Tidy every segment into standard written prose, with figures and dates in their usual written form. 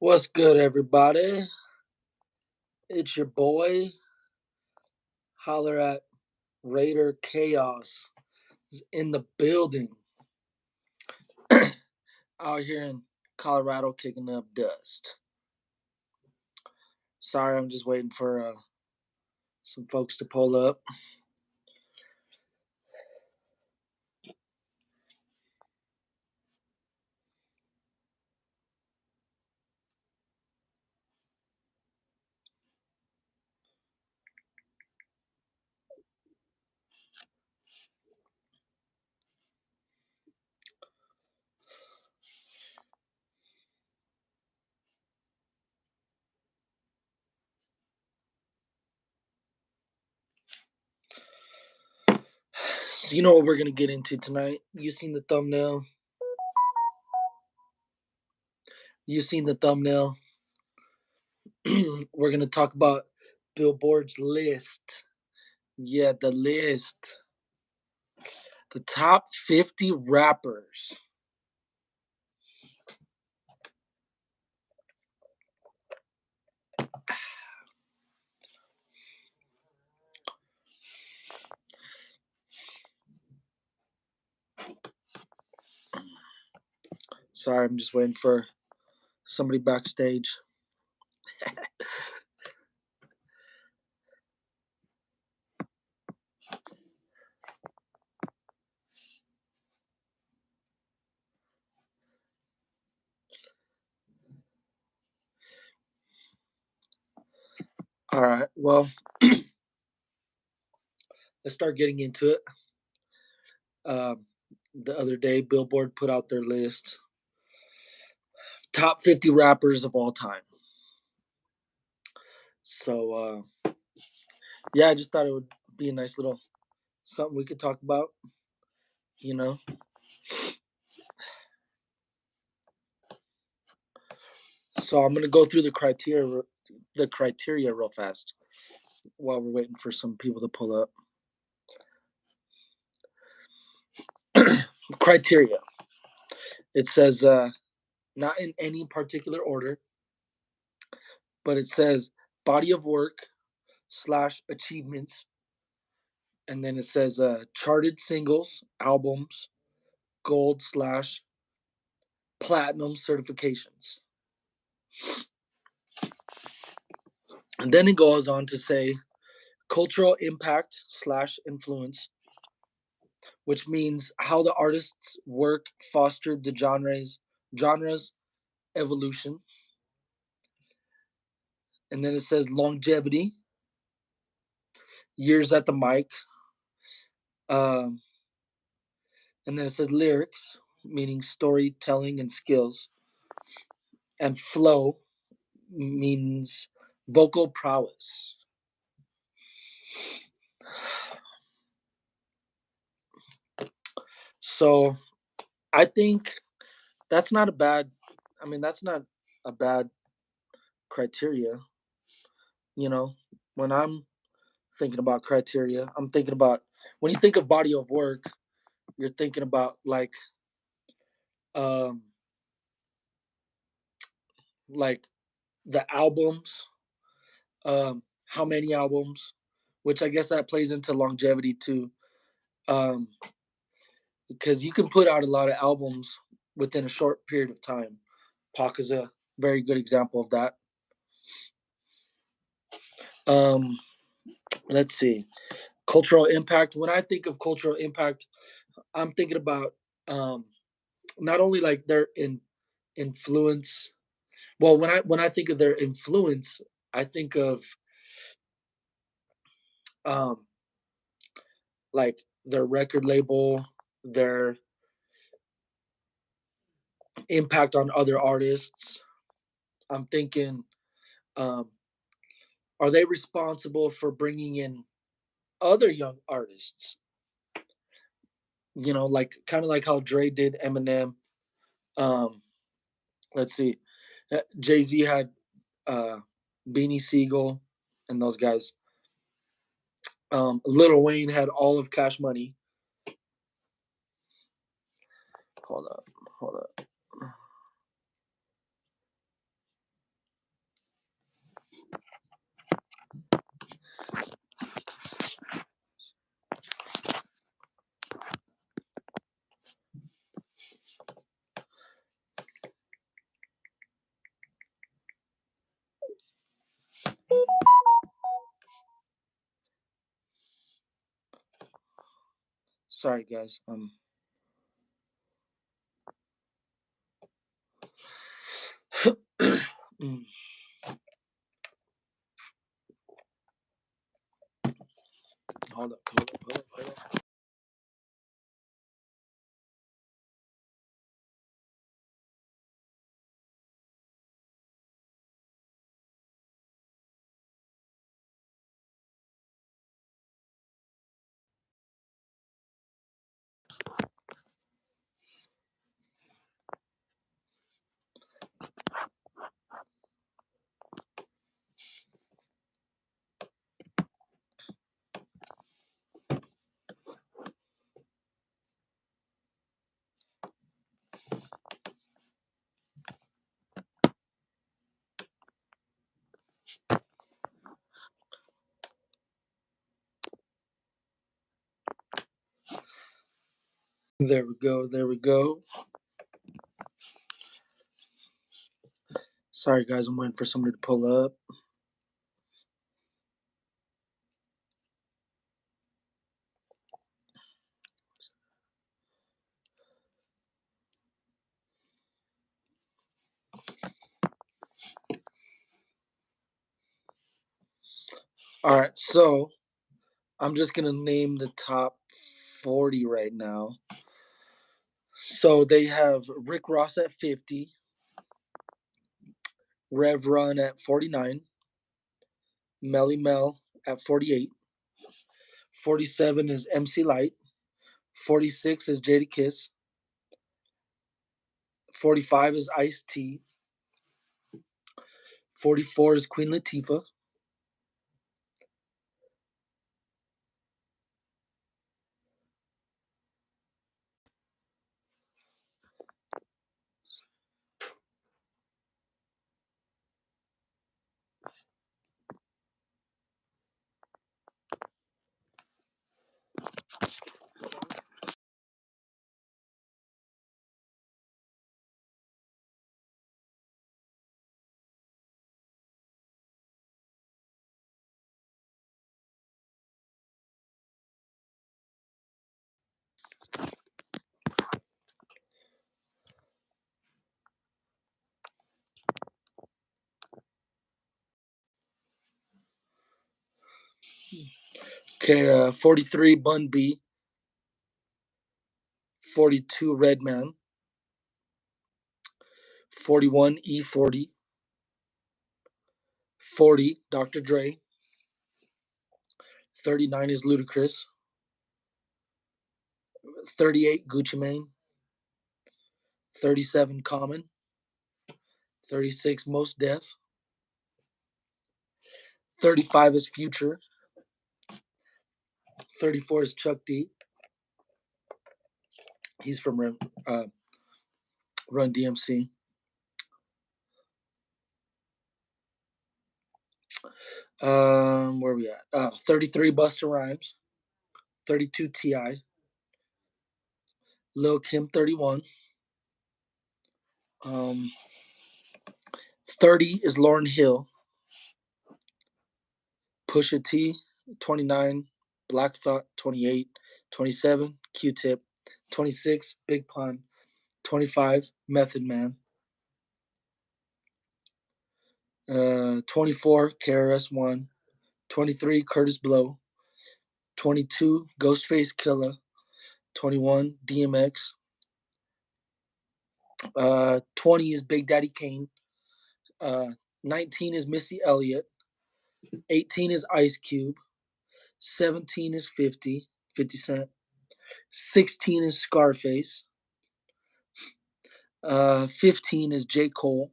What's good, everybody? It's your boy, Holler at Raider Chaos is in the building out here in Colorado kicking up dust. Sorry, I'm just waiting for some folks to pull up. So you know what we're gonna get into tonight? You seen the thumbnail? You seen the thumbnail? We're gonna talk about Billboards list. Yeah, the list. The top 50 rappers. Sorry, I'm just waiting for somebody backstage. All right, well, let's start getting into it. The other day, Billboard put out their list top 50 rappers of all time. So, yeah, I just thought it would be a nice little something we could talk about, you know. So I'm gonna go through the criteria real fast while we're waiting for some people to pull up. Criteria. It says not in any particular order, but it says body of work / achievements, and then it says charted singles, albums, gold / platinum certifications. And then it goes on to say cultural impact / influence, which means how the artist's work fostered the genre's evolution. And then it says longevity, years at the mic. Um, and then it says lyrics, meaning storytelling and skills. And flow means vocal prowess. So I think that's not a bad, that's not a bad criteria. You know, when I'm thinking about criteria, I'm thinking about when you think of body of work, you're thinking about um, like the albums, how many albums, which I guess that plays into longevity too, um, because you can put out a lot of albums within a short period of time. Pac is a very good example of that. Um, let's see, cultural impact. When I think of cultural impact, I'm thinking about not only like their influence. Well, when I think of their influence, I think of um, like their record label, their impact on other artists. I'm thinking, um, are they responsible for bringing in other young artists? You know, like kind of like how Dre did Eminem. Um, let's see, Jay-Z had uh, Beanie Siegel and those guys. Lil Wayne had all of Cash Money. Hold up, hold up. Sorry, guys. Mm. Hold up, hold up, hold up, hold up. There we go. There we go. Sorry, guys. I'm waiting for somebody to pull up. All right. So I'm just going to name the top 40 right now. So they have Rick Ross at 50, Rev Run at 49, Melly Mel at 48, 47 is MC Light, 46 is Jada Kiss, 45 is Ice T, 44 is Queen Latifah, 43 Bun B, 42 Redman, 41 E40, 40 Dr. Dre, 39 is Ludacris, 38 Gucci Mane, 37 Common, 36 Most Def, 35 is Future, 34 is Chuck D. He's from Run DMC. Where are we at? 33 Busta Rhymes, 32 Ti, Lil Kim 31. 30 is Lauryn Hill, Pusha T 29, Black Thought 28, 27 Q-Tip, 26 Big Pun, 25 Method Man, 24 KRS-One, 23 Curtis Blow, 22 Ghostface Killah, 21 DMX, 20 is Big Daddy Kane, 19 is Missy Elliott, 18 is Ice Cube, 17 is 50 Cent, 16 is Scarface, 15 is J. Cole,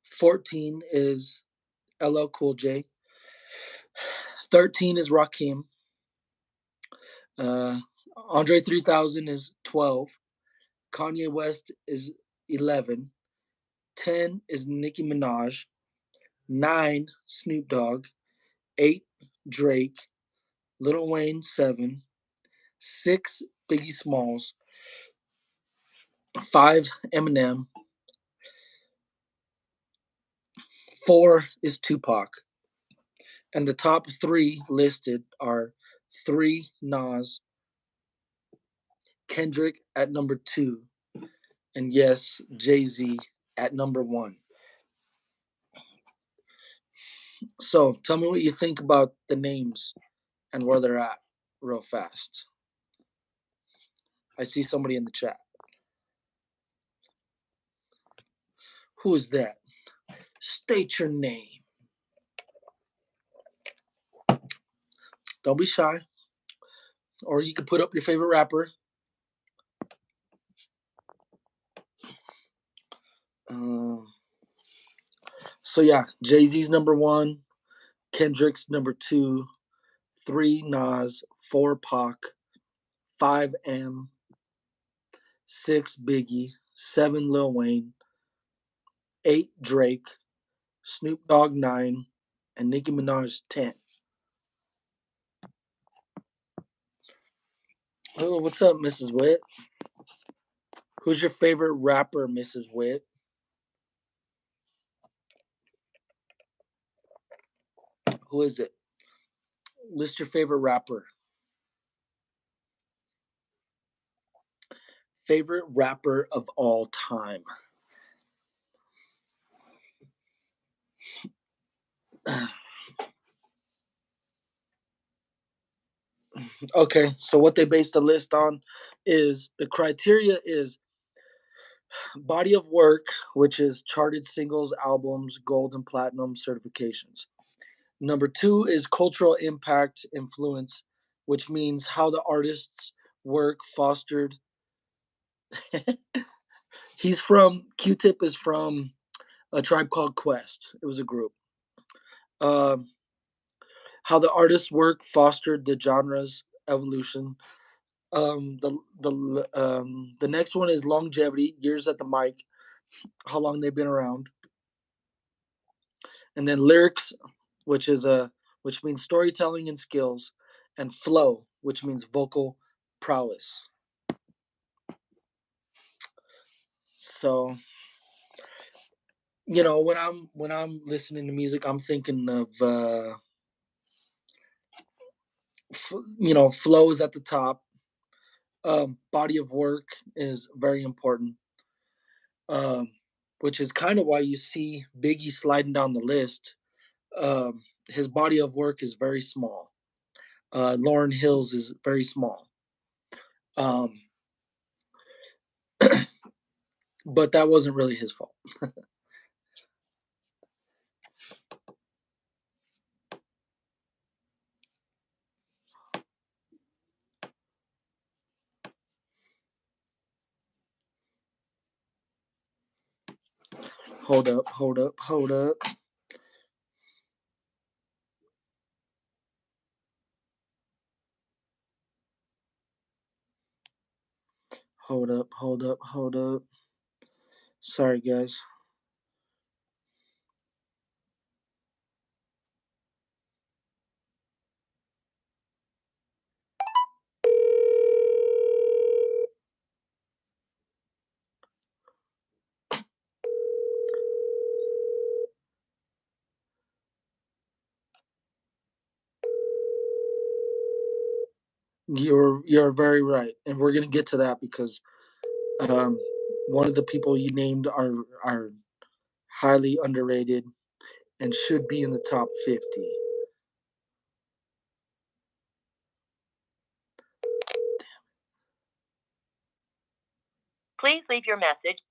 14 is LL Cool J, 13 is Rakim, Andre 3000 is 12, Kanye West is 11, 10 is Nicki Minaj, 9 Snoop Dogg, 8 Drake, Lil Wayne 7, 6 Biggie Smalls, 5 Eminem, 4 is Tupac. And the top 3 listed are 3 Nas, Kendrick at number 2, and yes, Jay-Z at number 1. So tell me what you think about the names and where they're at real fast. I see somebody in the chat. Who is that? State your name. Don't be shy. Or you could put up your favorite rapper. So yeah, Jay-Z's number 1, Kendrick's number 2, 3 Nas, 4 Pac, 5 M, 6 Biggie, 7 Lil Wayne, 8 Drake, Snoop Dogg 9, and Nicki Minaj 10. Oh, what's up, Mrs. Witt? Who's your favorite rapper, Mrs. Witt? Who is it? List your favorite rapper. Favorite rapper of all time. Okay, so what they based the list on is the criteria is body of work, which is charted singles, albums, gold and platinum certifications. Number 2 is cultural impact, influence, which means how the artist's work fostered. He's from Q-Tip is from a Tribe Called Quest. It was a group. How the artist's work fostered the genre's evolution. The next one is longevity, years at the mic, how long they've been around, and then lyrics, which means storytelling and skills, and flow, which means vocal prowess. So, when I'm listening to music, I'm thinking of flow is at the top. Body of work is very important, which is kind of why you see Biggie sliding down the list. His body of work is very small. Lauryn Hill's is very small. But that wasn't really his fault. Hold up, hold up, hold up. Hold up, hold up, hold up. Sorry, guys. You're very right, and we're gonna get to that because one of the people you named are highly underrated and should be in the top 50. Please leave your message.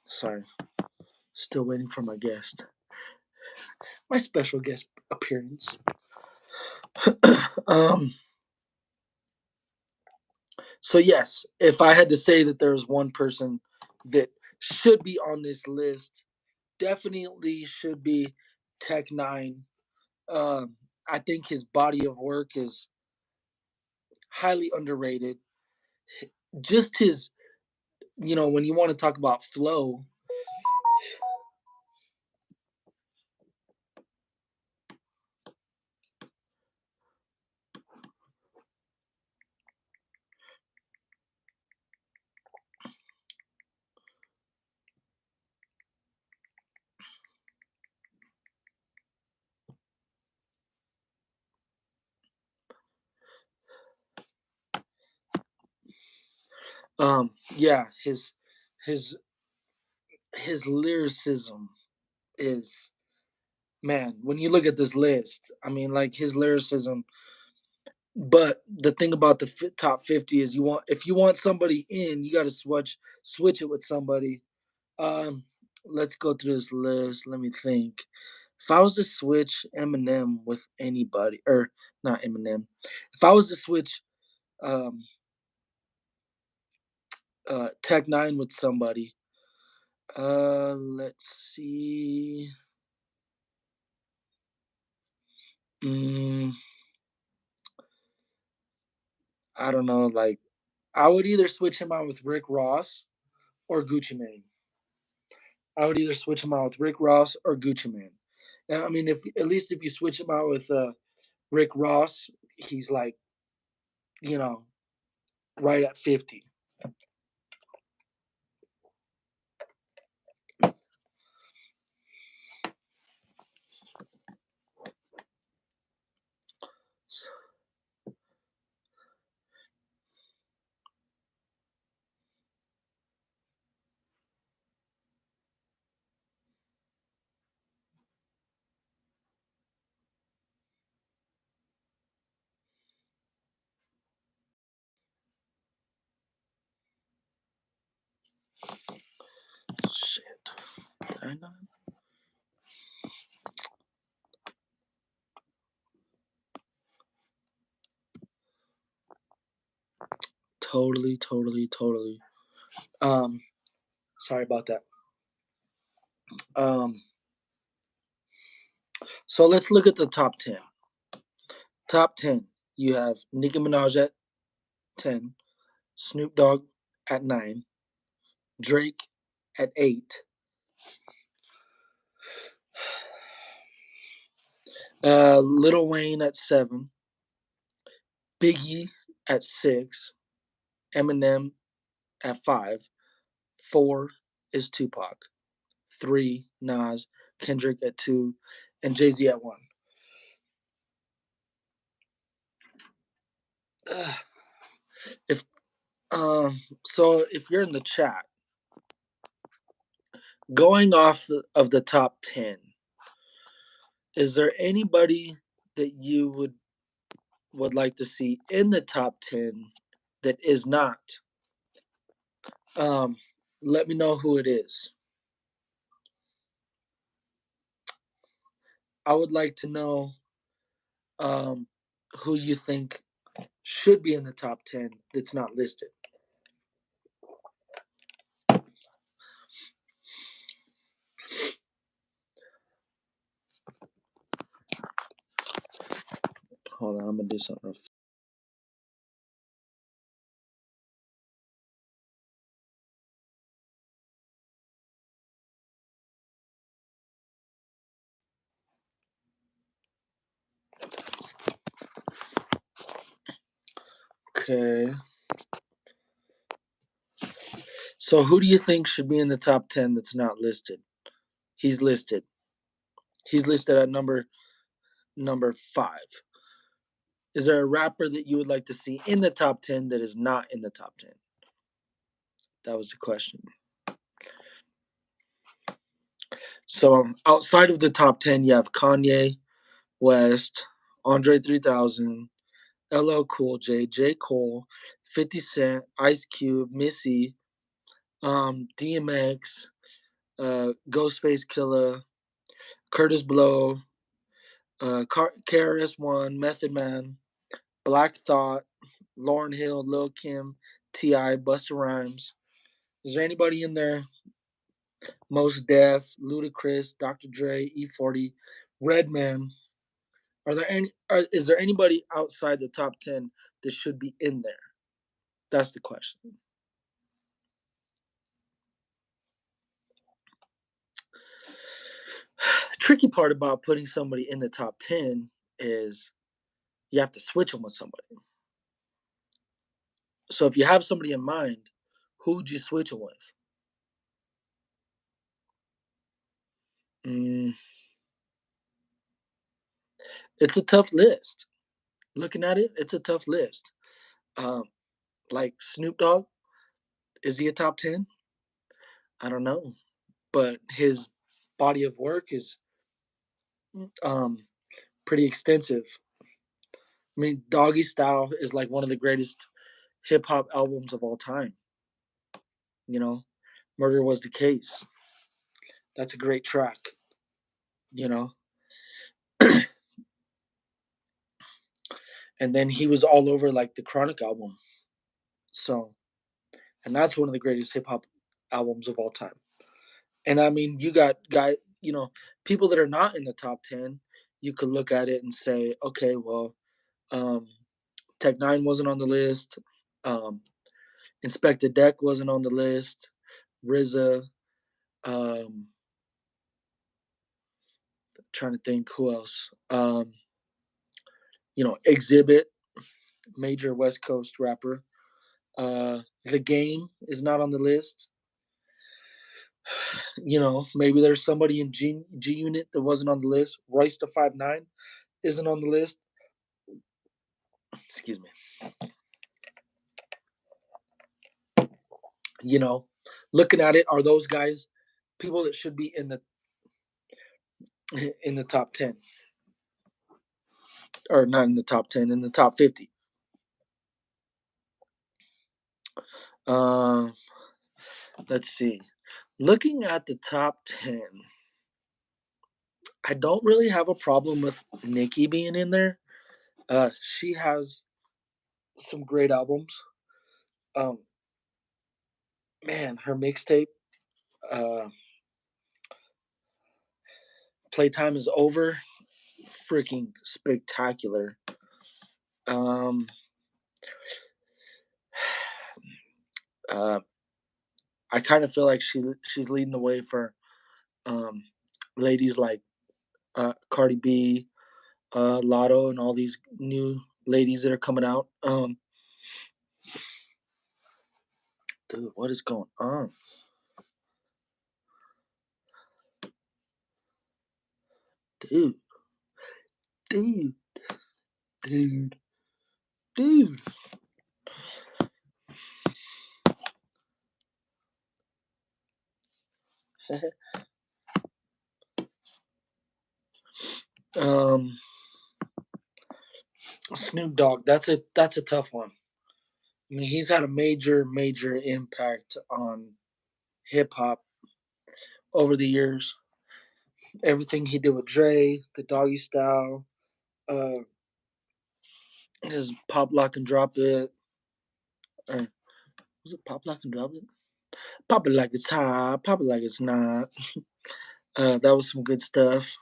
Sorry, still waiting for my guest. My special guest appearance. So yes, if I had to say that there was one person that should be on this list, definitely should be Tech Nine. I think his body of work is highly underrated. Just his, when you want to talk about flow, Yeah, his his lyricism is, man, when you look at this list, I mean, like his lyricism. But the thing about the top 50 is, if you want somebody in, you got to switch it with somebody. Um, let's go through this list. Let me think. If I was to switch Eminem with anybody, or not Eminem, if I was to switch um, Tech Nine with somebody, let's see. Mm, I don't know. Like, I would either switch him out with Rick Ross or Gucci Mane. I would either switch him out with Rick Ross or Gucci Mane. And I mean, if at least if you switch him out with Rick Ross, he's like, you know, right at 50. Shit. Did I not? Totally, totally, totally. Um, Sorry about that. Um, so let's look at the top 10. Top 10. You have Nicki Minaj at 10, Snoop Dogg at 9, Drake at 8, Lil Wayne at 7, Biggie at 6, Eminem at 5, 4 is Tupac, 3 Nas, Kendrick at 2, and Jay Z at 1. Uh, if so, if you're in the chat, going off of the top 10, is there anybody that you would like to see in the top 10 that is not? Um, Let me know who it is. I would like to know um, who you think should be in the top 10 that's not listed. Hold on, I'm going to do something. Okay. So who do you think should be in the top 10 that's not listed? He's listed. He's listed at number 5. Is there a rapper that you would like to see in the top 10 that is not in the top 10? That was the question. So outside of the top 10, you have Kanye West, Andre 3000, LL Cool J, J. Cole, 50 Cent, Ice Cube, Missy, DMX, Ghostface Killer, Curtis Blow, KRS-One, Method Man, Black Thought, Lauren Hill, Lil Kim, T.I., Busta Rhymes. Is there anybody in there? Most Def, Ludacris, Dr. Dre, E40, Redman. Is there anybody outside the top 10 that should be in there? That's the question. The tricky part about putting somebody in the top 10 is you have to switch them with somebody. So if you have somebody in mind, who'd you switch them with? Mm, it's a tough list. Looking at it, it's a tough list. Um, like Snoop Dogg, Is he a top 10? I don't know, but his body of work is um pretty extensive. I mean, Doggy Style is like one of the greatest hip hop albums of all time. You know, Murder Was the Case. That's a great track. You know, and then he was all over like the Chronic album. So, and that's one of the greatest hip hop albums of all time. And I mean, you got people that are not in the top 10. You could look at it and say, okay, well, um, Tech Nine wasn't on the list. Um, Inspector Deck wasn't on the list. RZA. Um, Trying to think who else. Exhibit, major West Coast rapper. The Game is not on the list. Maybe there's somebody in G Unit that wasn't on the list. Royce the 5'9" isn't on the list. Excuse me. You know, Looking at it, are those guys people that should be in the top 10, or not in the top 10, in the top 50? Uh, let's see. Looking at the top 10, I don't really have a problem with Nicki being in there. She has some great albums. Um, Man, her mixtape, uh, Playtime is Over, freaking spectacular. Um, uh, I kind of feel like she's leading the way for um, ladies like Cardi B, Lotto, and all these new ladies that are coming out. Dude, what is going on? Dude, dude, dude, dude. um, Snoop Dogg. That's a tough one. I mean, he's had a major, major impact on hip hop over the years. Everything he did with Dre, the Doggy Style, uh, his Pop Lock and Drop It, or was it Pop Lock and Drop It? Pop it like it's hot, pop it like it's not. That was some good stuff.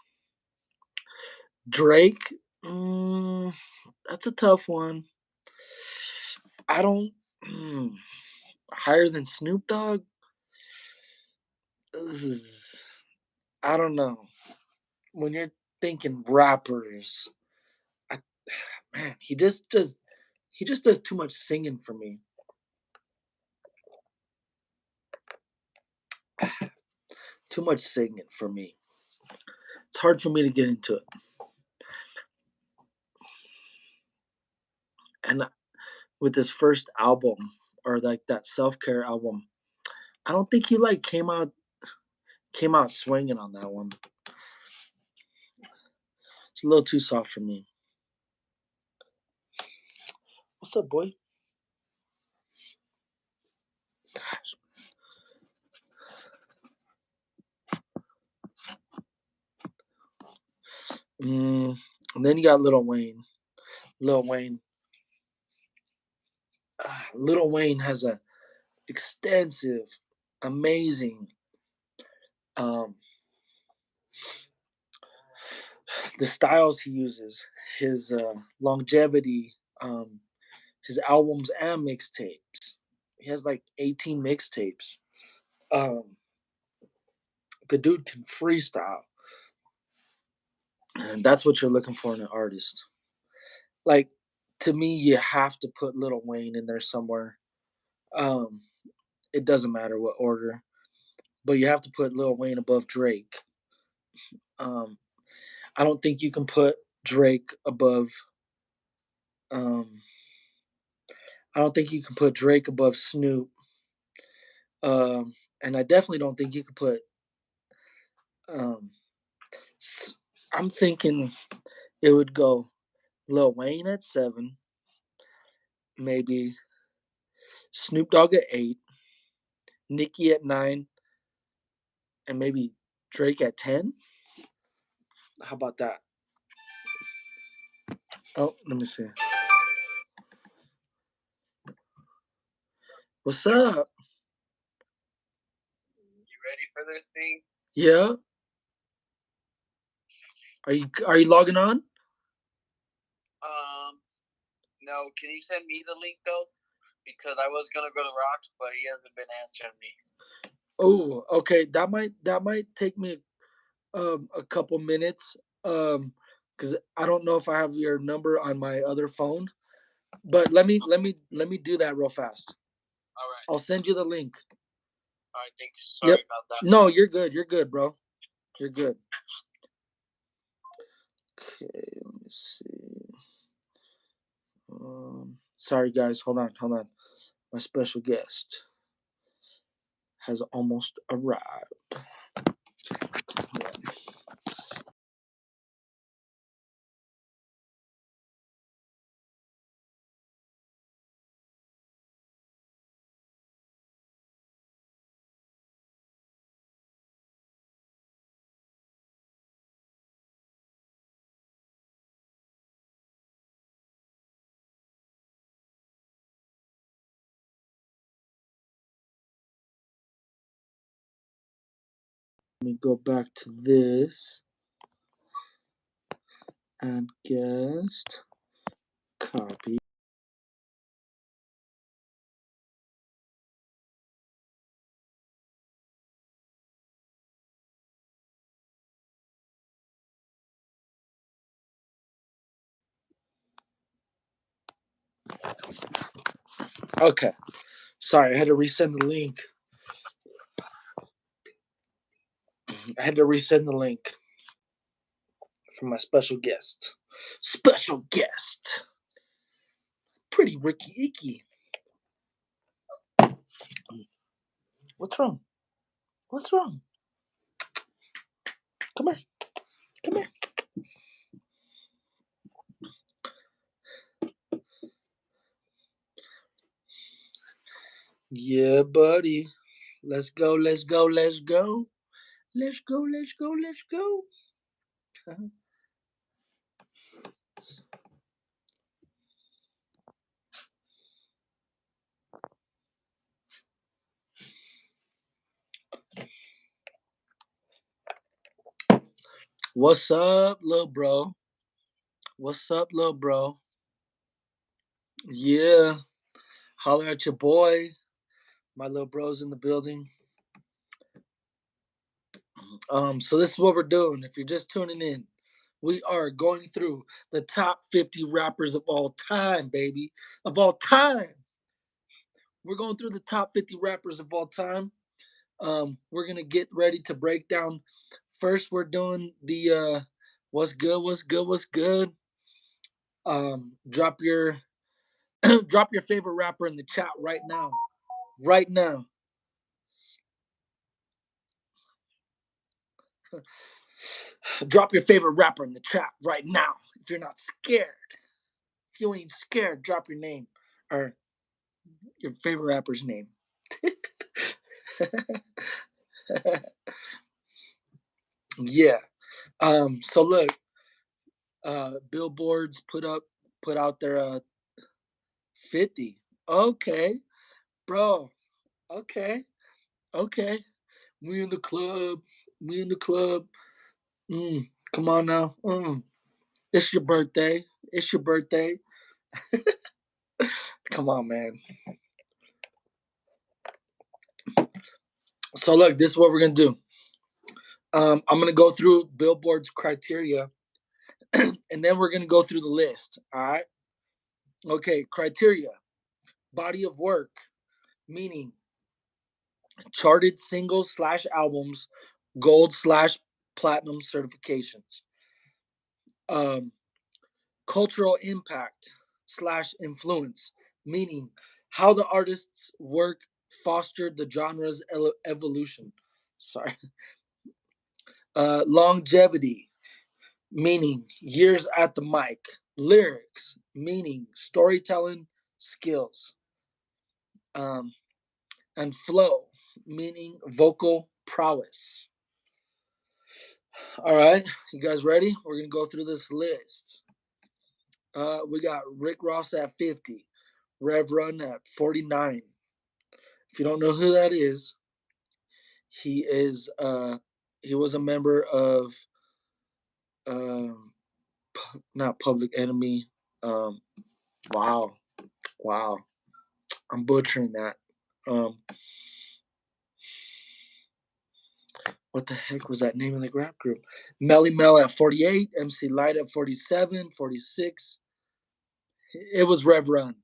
Drake, that's a tough one. I don't higher than Snoop Dogg. This is I don't know. When you're thinking rappers, I, man, he just does too much singing for me. Too much singing for me. It's hard for me to get into it. And with his first album, or like that self care album, I don't think he like came out swinging on that one. It's a little too soft for me. What's up, boy? Mm, and then you got Lil Wayne. Lil Wayne. Lil Wayne has a extensive, amazing, um, the styles he uses, his longevity, his albums and mixtapes. He has like 18 mixtapes. Um, the dude can freestyle, and that's what you're looking for in an artist. Like, to me, you have to put Lil Wayne in there somewhere. Um, it doesn't matter what order, but you have to put Lil Wayne above Drake. Um, I don't think you can put Drake above. Um, I don't think you can put Drake above Snoop. And I definitely don't think you could put. Um, I'm thinking it would go Lil Wayne at 7, maybe Snoop Dogg at 8, Nicki at 9, and maybe Drake at 10. How about that? Oh, let me see. What's up? You ready for this thing? Yeah. Are you logging on? No. Can you send me the link though? Because I was gonna go to Rocks, but he hasn't been answering me. Oh, okay. That might take me a couple minutes. Because I don't know if I have your number on my other phone. But let me do that real fast. All right. I'll send you the link. All right. Thanks. Sorry Yep. about that. No, you're good. You're good, bro. You're good. Okay, let me see. Sorry, guys. Hold on. Hold on. My special guest has almost arrived. Let me go back to this. Add guest. Copy. Okay. Sorry, I had to resend the link. I had to resend the link for my special guest. Special guest. Pretty Ricky Icky. What's wrong? What's wrong? Come here. Come here. Yeah, buddy. Let's go. Let's go. Let's go. Let's go. Let's go. Let's go. What's up, little bro? What's up, little bro? Yeah. Holler at your boy. My little bro's in the building. So this is what we're doing. If you're just tuning in, we are going through the top 50 rappers of all time, baby. Of all time. We're going through the top 50 rappers of all time. We're gonna get ready to break down. First, we're doing the what's good, what's good, what's good. Drop your drop your favorite rapper in the chat right now. Right now. Drop your favorite rapper in the chat right now. If you're not scared. If you ain't scared, drop your name or your favorite rapper's name. Yeah. So look, Billboards put out their 50. Okay, bro. Okay. Okay. We in the club. We in the club. Come on now. It's your birthday. It's your birthday. Come on, man. So look, this is what we're gonna do. I'm gonna go through Billboard's criteria, and then we're gonna go through the list. All right. Okay. Criteria: body of work, meaning charted singles slash albums, gold slash platinum certifications. Um, Cultural impact slash influence, meaning how the artist's work fostered the genre's evolution. Sorry. Longevity, meaning years at the mic. Lyrics, meaning storytelling skills. Um, and flow, meaning vocal prowess. All right, you guys ready? We're gonna go through this list. We got Rick Ross at 50, Rev Run at 49. If you don't know who that is, he is he was a member of um not Public Enemy. Um wow, wow. I'm butchering that. Um what the heck was that name of the rap group? Melly Mel at 48, MC Light at 47, 46. It was Rev Run.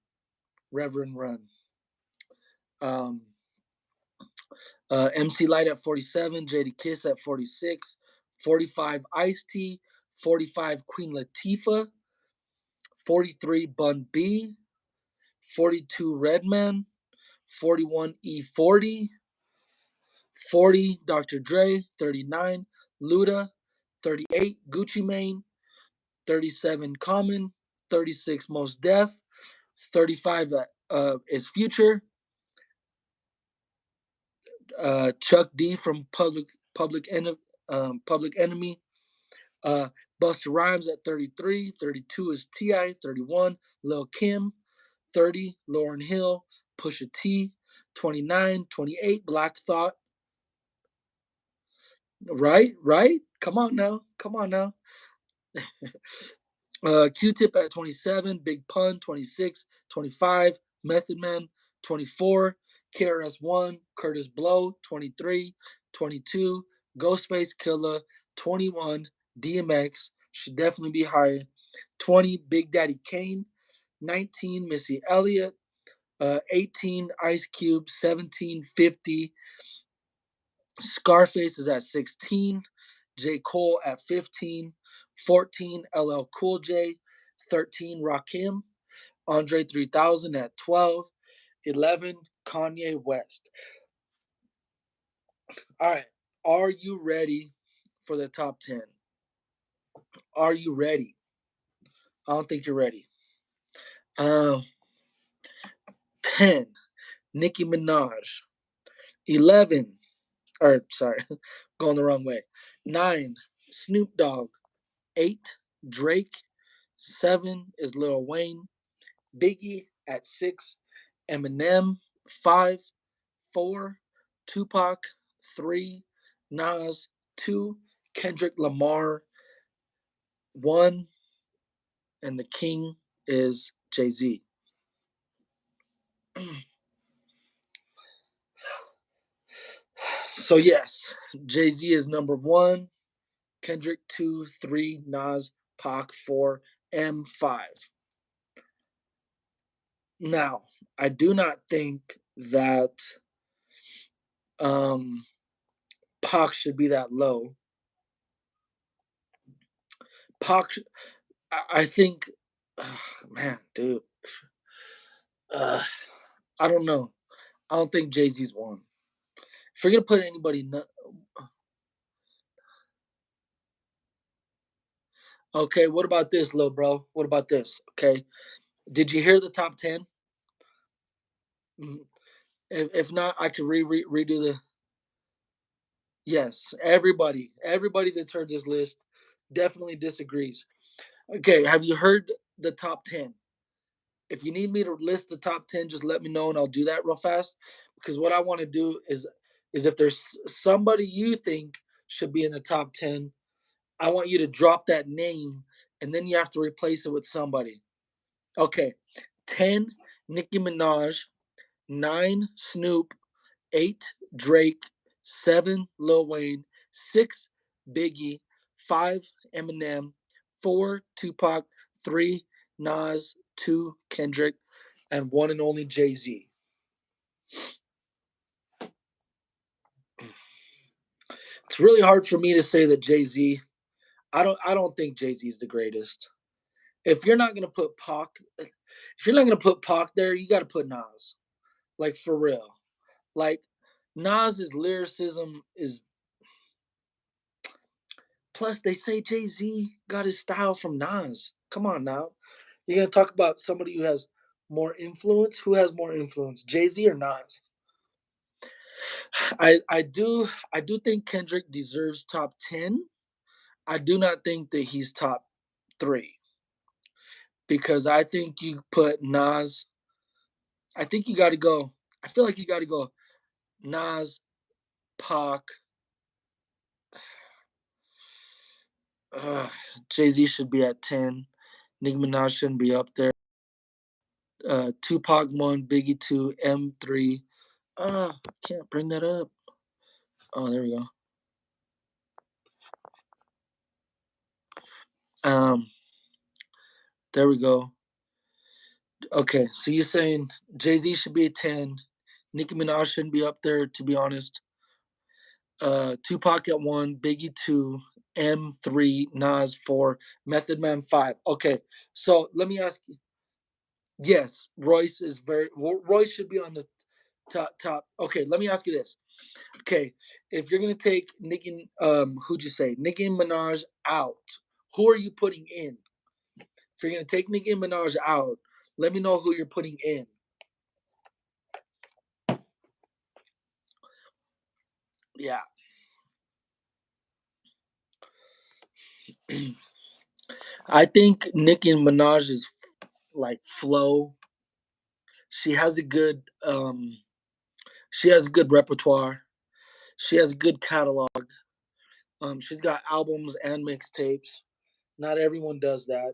Reverend Run. Um MC Light at 47, JD Kiss at 46, 45 Ice T, 45 Queen Latifah, 43 Bun B, 42 Redman, 41 E40, 40 Dr. Dre, 39 Luda, 38 Gucci Mane, 37 Common, 36 Most Def, 35 is Future, Chuck D from Public Enemy, Busta Rhymes at 33, 32 is T.I., 31 Lil Kim, 30 Lauryn Hill, Pusha T, 29, 28 Black Thought. Right, right. Come on now, come on now. Q-Tip at 27, Big Pun 26, 25 Method Man 24, KRS-One, Curtis Blow 23, 22 Ghostface Killer 21, DMX should definitely be higher. 20 Big Daddy Kane, 19 Missy Elliott, 18 Ice Cube, 17 50 Scarface is at 16, J. Cole at 15, 14 LL Cool J, 13 Rakim, Andre 3000 at 12, 11 Kanye West. All right, are you ready for the top 10? Are you ready? I don't think you're ready. Um, 10 Nicki Minaj, 11 or sorry, going the wrong way. 9 Snoop Dogg, 8 Drake, 7 is Lil Wayne, Biggie at 6, Eminem 5, 4, Tupac 3, Nas 2, Kendrick Lamar 1, and the king is Jay Z. So yes, Jay Z is number 1, Kendrick 2, 3, Nas, Pac 4, M 5. Now, I do not think that um, Pac should be that low. Pac, I think, man, dude, uh, I don't know. I don't think Jay Z's one. If you're gonna put anybody, okay. What about this, little bro? What about this? Okay, did you hear the top 10? Mhm. If not, I could redo the. Yes, everybody that's heard this list definitely disagrees. Okay, have you heard the top 10? If you need me to list the top 10, just let me know and I'll do that real fast. Because what I want to do is if there's somebody you think should be in the top 10, I want you to drop that name and then you have to replace it with somebody. Okay. 10 Nicki Minaj, 9 Snoop, 8 Drake, 7 Lil Wayne, 6 Biggie, 5 Eminem, 4 Tupac, 3 Nas, 2 Kendrick, and one and only Jay Z. It's really hard for me to say that Jay Z. I don't think Jay Z is the greatest. If you're not gonna put Pac, if you're not gonna put Pac there, you got to put Nas. Like for real. Like Nas's lyricism is. Plus, they say Jay Z got his style from Nas. Come on now, you're gonna talk about somebody who has more influence. Who has more influence, Jay Z or Nas? I do think Kendrick deserves top 10. I do not think that he's top 3 because I think you put Nas. I think you got to go. I feel like you got to go Nas, Pac. Uh, Jay Z should be at 10. Nicki Minaj shouldn't be up there. Tupac 1, Biggie 2, M3. Can't bring that up. Oh, there we go. Um, there we go. Okay, so you're saying Jay Z should be a 10. Nicki Minaj shouldn't be up there, to be honest. Tupac at 1, Biggie 2, M3, Nas 4, Method Man 5. Okay, so let me ask you. Yes, Royce is very. Royce should be on the top. Okay, let me ask you this. Okay, if you're gonna take Nicki, who'd you say, Nicki Minaj out? Who are you putting in? If you're gonna take Nicki Minaj out, let me know who you're putting in. Yeah, I think Nicki Minaj is like flow. She has a good she has a good repertoire. She has a good catalog. She's got albums and mixtapes. Not everyone does that.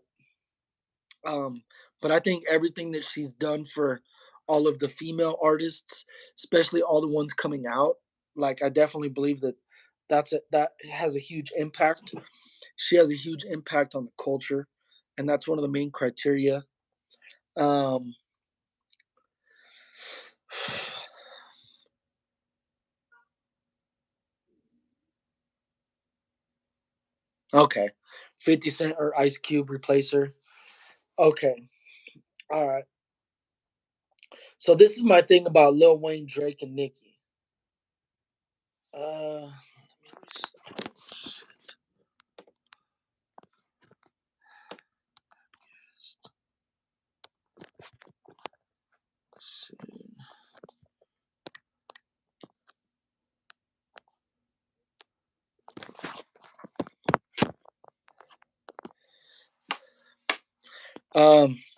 Um, but I think everything that she's done for all of the female artists, especially all the ones coming out, like I definitely believe that that has a huge impact. She has a huge impact on the culture, and that's one of the main criteria. Um, okay, 50 Cent or Ice Cube replace her. Okay, all right. So this is my thing about Lil Wayne, Drake, and Nicki. Uh,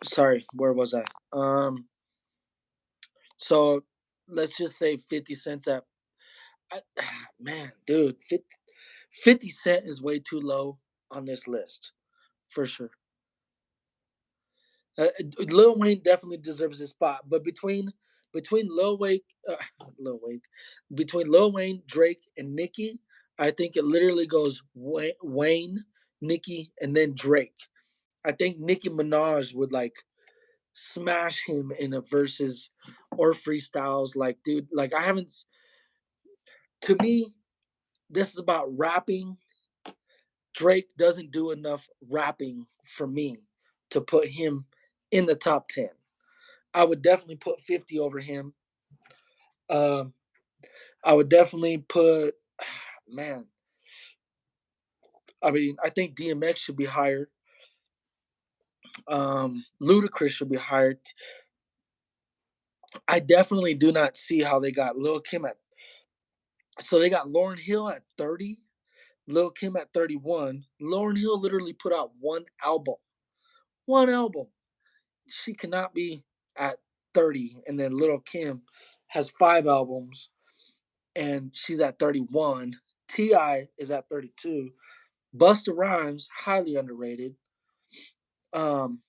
sorry, where was I? So let's just say 50 Cent's at. I, man, dude, 50 Cent is way too low on this list for sure. Lil Wayne definitely deserves his spot, but between Lil Wayne, between Lil Wayne, Drake, and Nicki, I think it literally goes Wayne, Nicki, and then Drake. I think Nicki Minaj would like smash him in a verses or freestyles. Like, dude, like I haven't. To me, this is about rapping. Drake doesn't do enough rapping for me to put him in the top 10. I would definitely put 50 over him. Um, I would definitely put, man. I mean, I think DMX should be higher. Ludacris should be higher. I definitely do not see how they got Lil Kim at. So they got Lauren Hill at 30, Lil Kim at 31. Lauren Hill literally put out one album. One album. She cannot be at 30. And then Lil Kim has 5 albums and she's at 31. T.I. is at 32. Busta Rhymes, highly underrated. Um,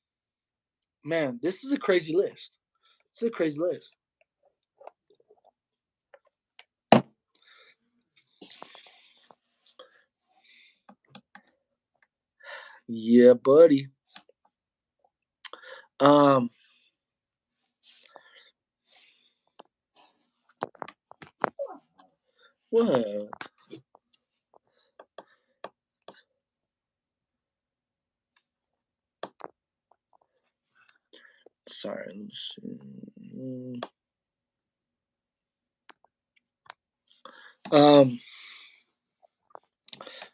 man, this is a crazy list. It's a crazy list. Yeah, buddy. Um, what? Sorry, let me see. Um.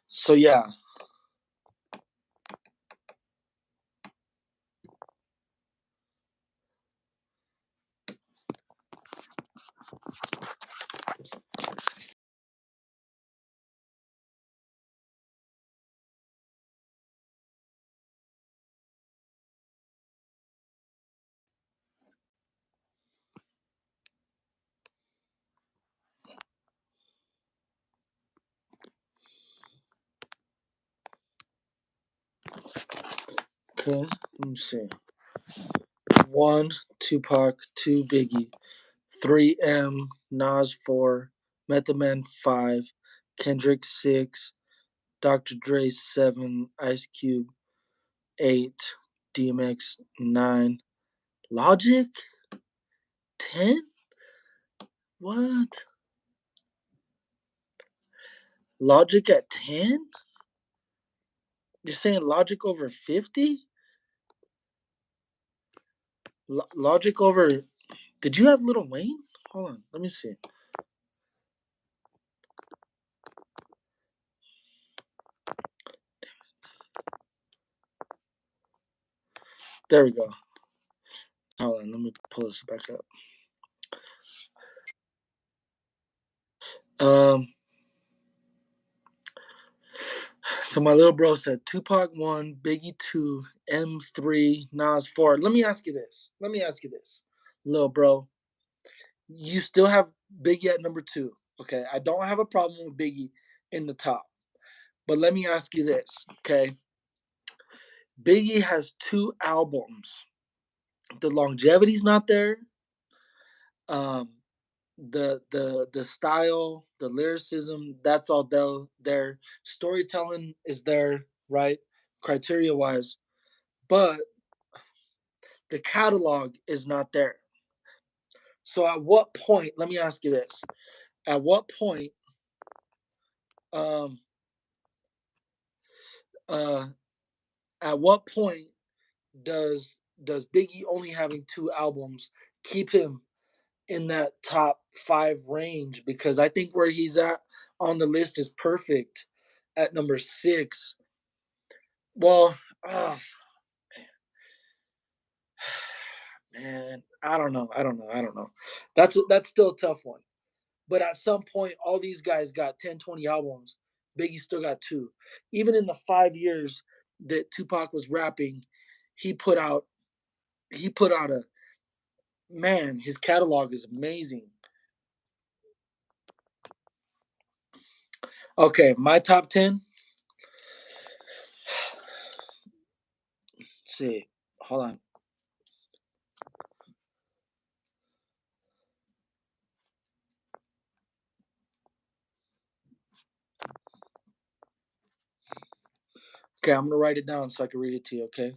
So yeah. Okay. Let me see. One, Tupac. Two, Biggie. Three, Nas. Four, Method Man. Five, Kendrick. Six, Dr. Dre. Seven, Ice Cube. Eight, DMX. Nine, Logic. 10. What? Logic at 10? You're saying Logic over 50? Logic over. Did you have Little Wayne? Hold on. Let me see. There we go. Hold on. Let me pull this back up. Um. So my little bro said Tupac 1, Biggie 2, M 3, Nas 4. Let me ask you this. Little bro. You still have Biggie at number 2. Okay. I don't have a problem with Biggie in the top. But let me ask you this. Okay. Biggie has 2 albums. The longevity's not there. Um, the style, the lyricism, that's all there. Storytelling is there, right? Criteria wise, but the catalog is not there. So at what point? Let me ask you this: at what point? Um, uh, at what point does Biggie only having 2 albums keep him in that top 5 range? Because I think where he's at on the list is perfect at number 6. Well, oh, man, I don't know. That's still a tough one. But at some point, all these guys got 10, 20 albums. Biggie still got 2. Even in the 5 years that Tupac was rapping, he put out a man. His catalog is amazing. Okay, my top 10. Let's see. Hold on. Okay, I'm gonna write it down so I can read it to you. Okay.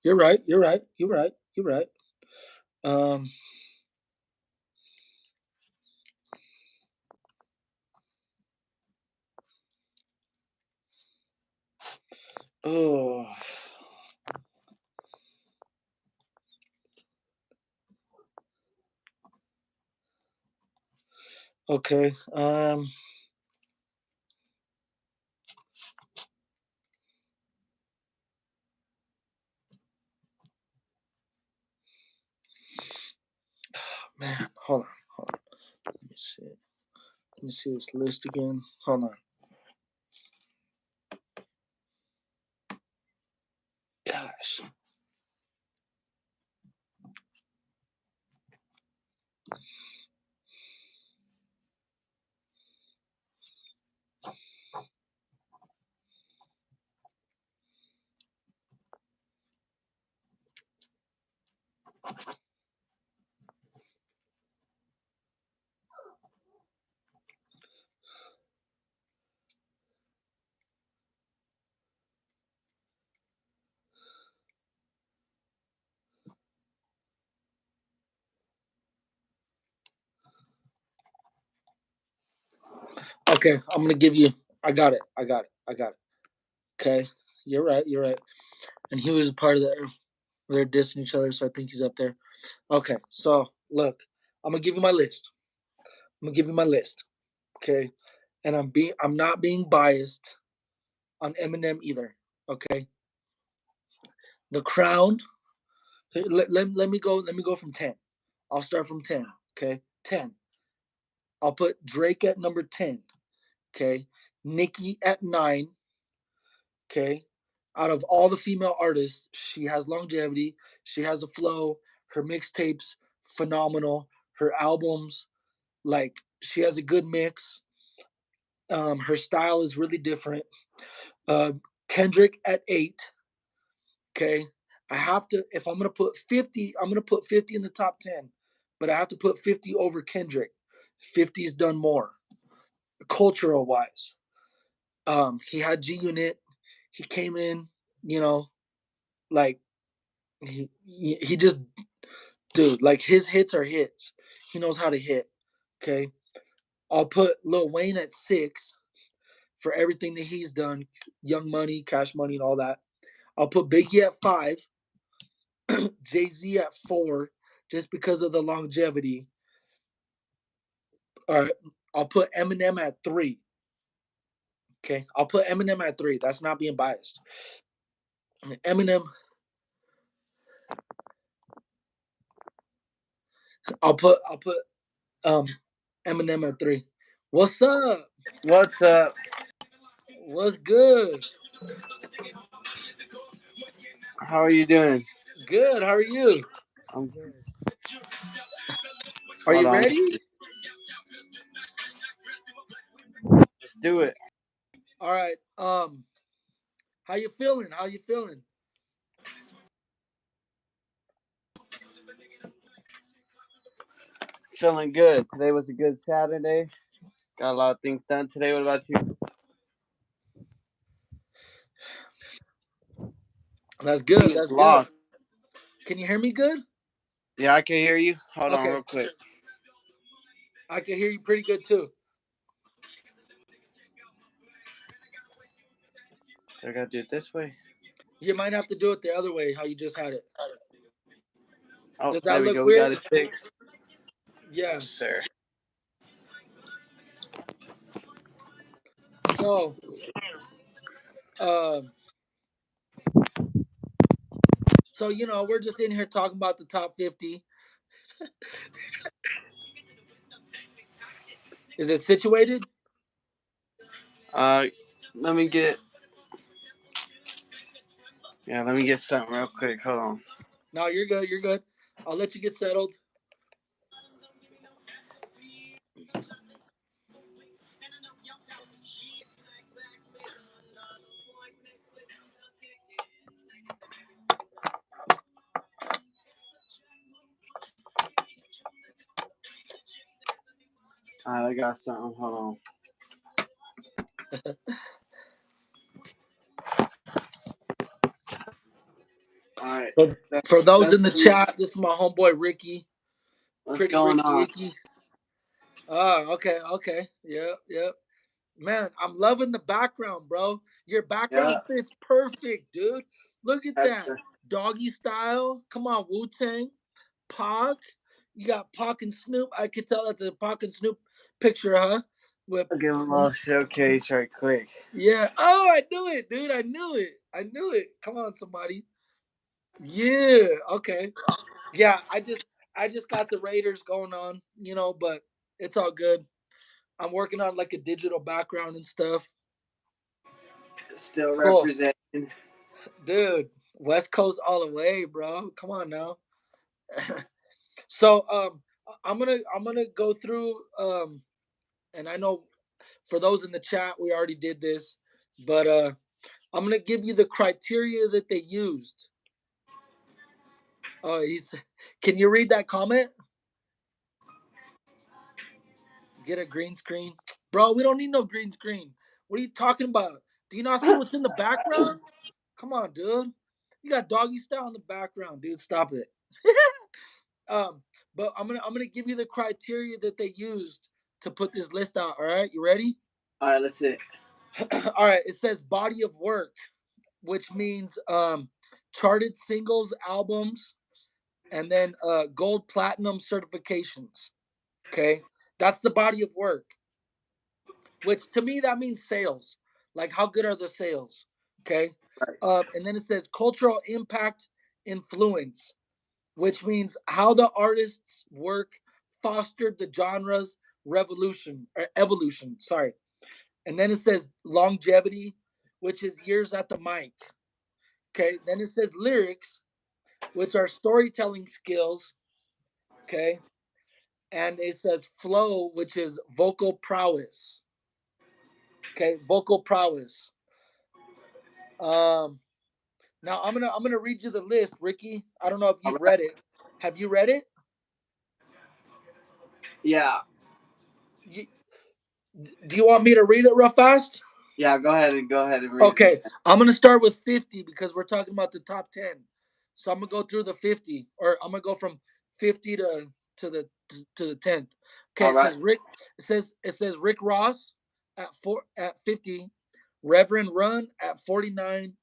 You're right. You're right. You're right. You're right. Um. Oh. Okay. Man, hold on. Hold on. Let me see. Let me see this list again. Hold on. Gosh. Okay, I'm gonna give you. I got it. I got it. I got it. Okay, you're right. You're right. And he was a part of the. They're dissing each other, so I think he's up there. Okay, so look, I'm gonna give you my list. I'm gonna give you my list. Okay, and I'm not being biased on Eminem either. Okay, The Crown. Let me go from 10. I'll start from 10. Okay, 10. I'll put Drake at number 10. Okay, Nicki at 9. Okay, out of all the female artists, she has longevity. She has a flow. Her mixtapes phenomenal. Her albums, like, she has a good mix. Her style is really different. Uh, Kendrick at 8. Okay, I have to, if I'm gonna put 50, I'm gonna put 50 in the top 10, but I have to put 50 over Kendrick. 50's done more cultural wise. He had G Unit. He came in, you know, like he just, dude, like, his hits are hits. He knows how to hit. Okay, I'll put Lil Wayne at 6 for everything that he's done, Young Money, Cash Money, and all that. I'll put Biggie at 5, Jay Z at 4, just because of the longevity. All right, I'll put Eminem at 3. Okay, I'll put Eminem at 3. That's not being biased. Eminem, I'll put um Eminem at 3. What's up? What's up? What's good? How are you doing? Good. How are you? I'm good. Are Hold you on. ready? Let's do it. All right. How you feeling? How you feeling? Feeling good. Today was a good Saturday. Got a lot of things done today. What about you? That's Thing good. is That's good. locked. Can you hear me good? Yeah, I can hear you. Hold on Okay. real quick. I can hear you pretty good too. So I gotta do it this way. You might have to do it the other way, how you just had it. Oh, Does that there we look go. We got weird? it fixed. Yeah. Yes, sir. So, um, we're just in here talking about the top 50. Is it situated? Uh, let me get. Yeah, let me get something real quick. Hold on. No, you're good. You're good. I'll let you get settled. All right, I got something. Hold on. All right. For, That, for those that's in the chat, this is my homeboy Ricky, what's Pretty going Ricky on. Icky. Oh, okay, okay. Yep, yep. Man, I'm loving the background, bro. Your Yeah, background fits perfect, dude. Look at that's that. the. Doggy style. Come on, Wu Tang. Pac. You got Pac and Snoop. I could tell that's a Pac and Snoop picture, huh? With I'll give him a little showcase right quick. yeah. Oh, I knew it, dude. I knew it. I knew it. Come on, somebody. Yeah. Okay. Yeah. I just got the Raiders going on, but it's all good. I'm working on like a digital background and stuff. Still Cool. representing. Dude, West Coast all the way, bro. Come on now. So I'm gonna go through and I know for those in the chat we already did this, but I'm gonna give you the criteria that they used. Oh, he's can you read that comment? Get a green screen. Bro, we don't need no green screen. What are you talking about? Do you not see what's in the background? Come on, dude. You got doggy style in the background, dude. Stop it. Um, but I'm gonna give you the criteria that they used to put this list out. All right, you ready? All right, let's see. All right, it says body of work, which means charted singles, albums, and then gold, platinum certifications. Okay, that's the body of work. Which to me that means sales. Like how good are the sales? Okay, Right. and then it says cultural impact, influence, which means how the artist's work fostered the genre's revolution or evolution. Sorry. And then it says longevity, which is years at the mic. Okay. Then it says lyrics, which are storytelling skills. Okay. And it says flow, which is vocal prowess. Okay. Vocal prowess. Um, Now I'm gonna read you the list, Ricky. I don't know if All you've right. read it. Have you read it? Yeah. You, do you want me to read it real fast? Yeah. Go ahead and read it Okay, again. I'm gonna start with 50 because we're talking about the top 10. So I'm gonna go through the 50, or I'm gonna go from 50 to the 10th. Okay, All it right. says Rick. It says Rick Ross at 50, Reverend Run at 49,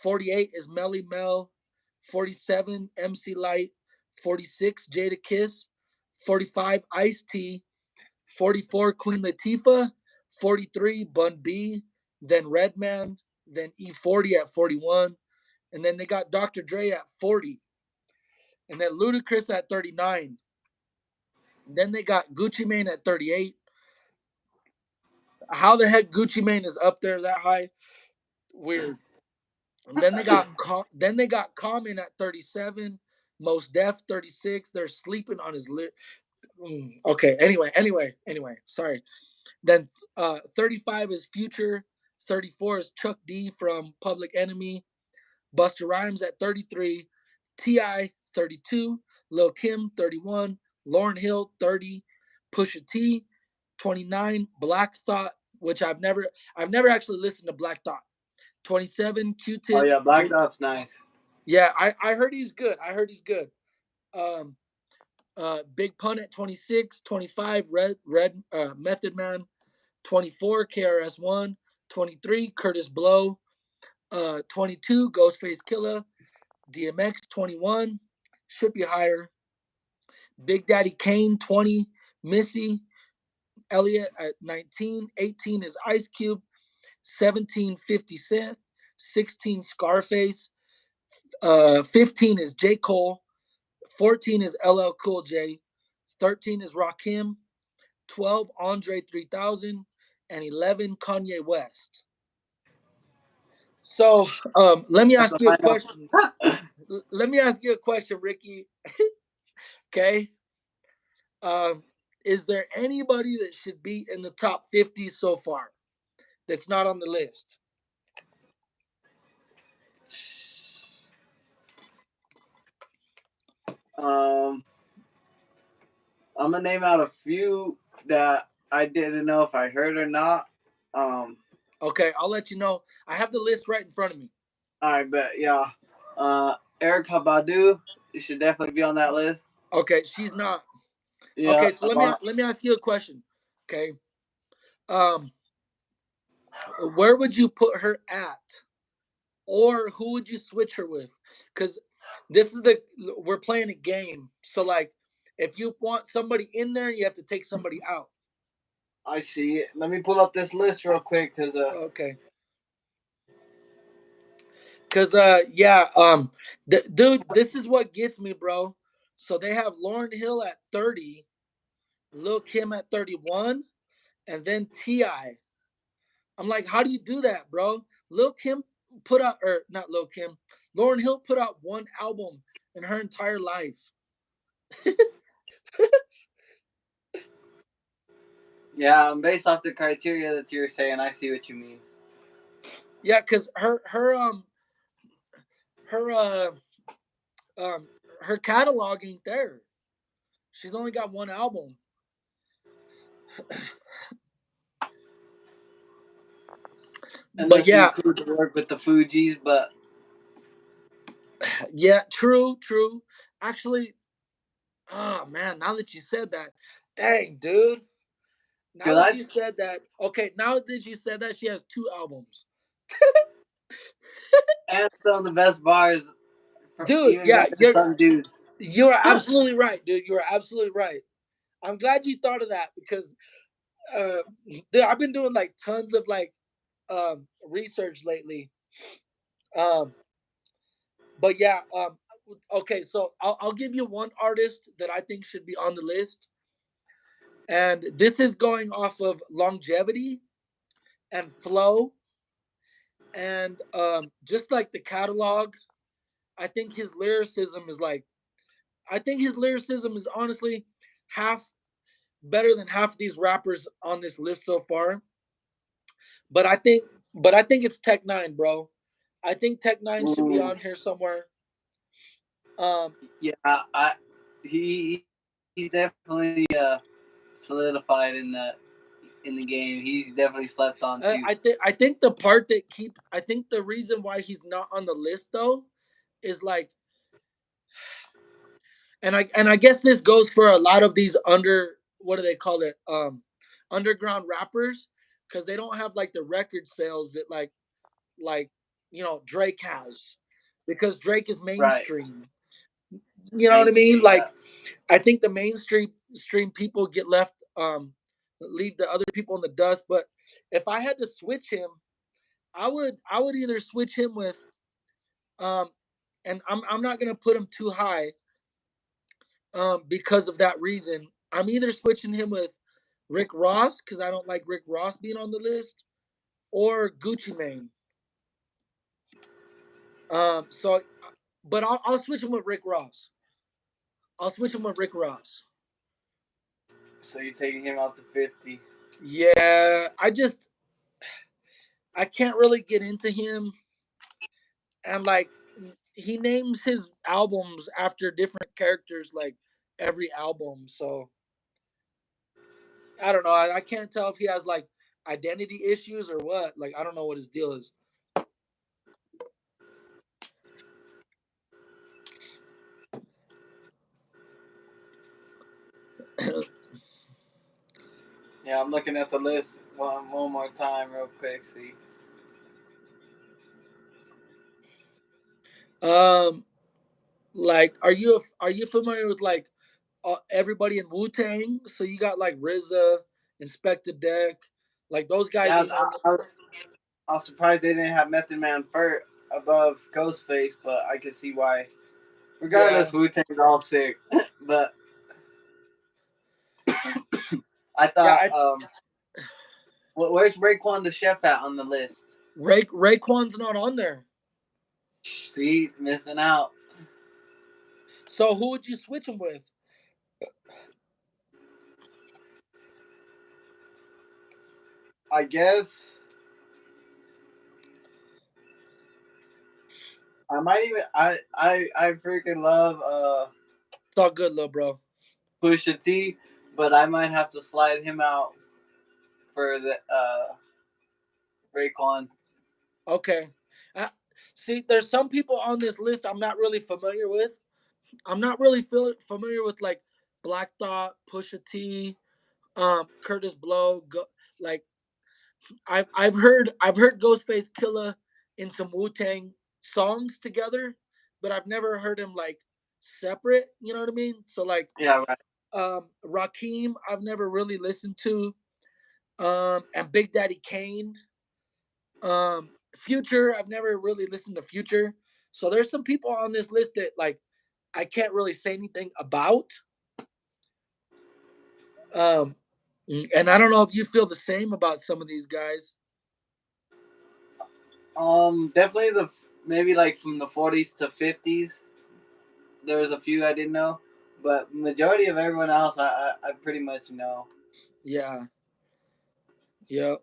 48 is Melly Mel, 47 MC Light, 46 Jada Kiss, 45 Ice T, 44 Queen Latifah, 43 Bun B, then Redman, then E40 at 41, and then they got Dr. Dre at 40, and then Ludacris at 39. Then they got Gucci Mane at 38. How the heck Gucci Mane is up there that high? Weird. And then they got Common at 37, Most Def 36. They're sleeping on his lip. Okay. Anyway. Sorry. Then 35 is Future. 34 is Chuck D from Public Enemy. Buster Rhymes at 33. T.I. 32. Lil Kim 31. Lauryn Hill 30. Pusha T 29. Black Thought, which I've never actually listened to Black Thought. 27. Oh Q-Tip. yeah, Black Dot's nice. Yeah, I heard he's good. I heard he's good. Um, Big Pun at 26. 25. Red Method Man. 24, KRS-One. 23, Curtis Blow. 22, Ghostface Killer. DMX, 21. Should be higher. Big Daddy Kane, 20. Missy Elliott at 19. 18 is Ice Cube. 17, 50 Cent. 16, Scarface. 15 is J. Cole. 14 is LL Cool J. 13 is Rakim. 12, Andre 3000. And 11, Kanye West. So let me That's ask a you a lineup. question. Let me ask you a question, Ricky. Okay. Um, is there anybody that should be in the top 50 so far that's not on the list? um, I'm gonna name out a few that I didn't know if I heard or not. Um, Okay, I'll let you know. I have the list right in front of me. I bet, yeah. Erica Badu, you should definitely be on that list. Okay, she's not. Yeah. Okay, so let me ask you a question. Okay. Um, where would you put her at? Or who would you switch her with? Because this is the we're playing a game. So like if you want somebody in there, you have to take somebody out. I see it. Let me pull up this list real quick, cause Okay. Cause yeah, dude, this is what gets me, bro. So they have Lauren Hill at 30, Lil Kim at 31, and then T.I. I'm like, how do you do that, bro? Lil Kim put out, or not Lil Kim, Lauren Hill put out one album in her entire life. yeah, based off the criteria that you're saying, I see what you mean. Yeah, cause her um her catalog ain't there. She's only got one album. But Unless you yeah, include the work with the Fugees, but yeah, true. Actually, oh man, now that you said that, dang, dude. Now Cause that I you said that, okay, now that you said that, she has two albums. and some of the best bars, Dude, even yeah, better than some dudes. you're absolutely right, dude. You're absolutely right. I'm glad you thought of that because uh dude, I've been doing like tons of like research lately. Um but yeah, okay, so I'll give you one artist that I think should be on the list. And this is going off of longevity and flow and just like the catalog. I think his lyricism is like I think his lyricism is honestly half better than half of these rappers on this list so far. But I think it's Tech Nine, bro. I think Tech Nine should be Ooh, on here somewhere. Um, yeah, I he's definitely solidified in the game. He's definitely slept on too. I think the part that keep I think the reason why he's not on the list though is like, and I guess this goes for a lot of these under what do they call it, underground rappers, because they don't have like the record sales that like Drake has, because Drake is Right. mainstream. You know what I mean? Mainstream. Yeah. Like I think the mainstream stream people get left, leave the other people in the dust. But if I had to switch him, I would either switch him with um and I'm not gonna put him too high because of that reason. I'm either switching him with Rick Ross because I don't like Rick Ross being on the list, or Gucci Mane. So but I'll switch him with Rick Ross. I'll switch him with Rick Ross. So you're taking him out to 50. Yeah, I can't really get into him, and like he names his albums after different characters like every album. So I don't know. I can't tell if he has like identity issues or what. Like I don't know what his deal is. Yeah, I'm looking at the list one more time, real quick. See. um, like are you familiar with like everybody in Wu Tang? So you got like RZA, Inspector Deck, like those guys Yeah, ain't on. I was surprised they didn't have Method Man first above Ghostface, but I can see why. Yeah, Regardless, Wu Tang's all sick. But I yeah. thought, where's Raekwon the Chef at on the list? Raekwon's not on there. See, missing out. So who would you switch him with? I guess I might even I freaking love It's all good, little bro. Pusha T, but I might have to slide him out for the Raekwon. Okay. Uh, See, there's some people on this list I'm not really familiar with. I'm not really familiar with like Black Thought, Pusha T, Curtis Blow. Like I've heard Ghostface Killer in some Wu Tang songs together, but I've never heard him like separate. You know what I mean? So like Yeah, right. Rakim, I've never really listened to. And Big Daddy Kane. Future, I've never really listened to Future. So there's some people on this list that like I can't really say anything about. Um, and I don't know if you feel the same about some of these guys. Definitely maybe like from the 40s to 50s. There was a few I didn't know, but majority of everyone else I pretty much know. Yeah, yeah.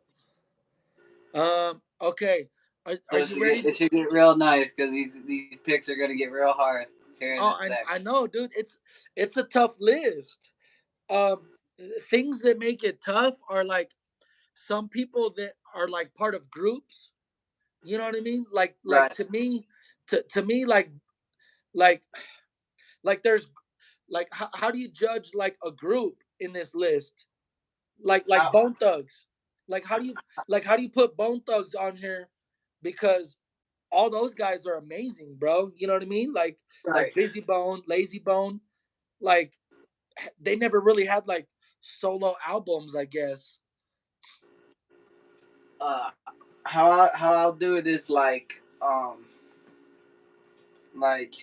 Okay. Are So you ready it to? should get real nice because these picks are gonna get real hard here in Oh, a sec. I know, dude. It's a tough list. Um, Things that make it tough are like some people that are like part of groups. You know what I mean? Like Right. to me, like like there's like how do you judge like a group in this list? like How, Bone Thugs. Like how do you put Bone Thugs on here? Because all those guys are amazing, bro. You know what I mean? Like right. Busy Bone, Lazy Bone. Like they never really had like solo albums, I guess. Uh, how I'll do it is like like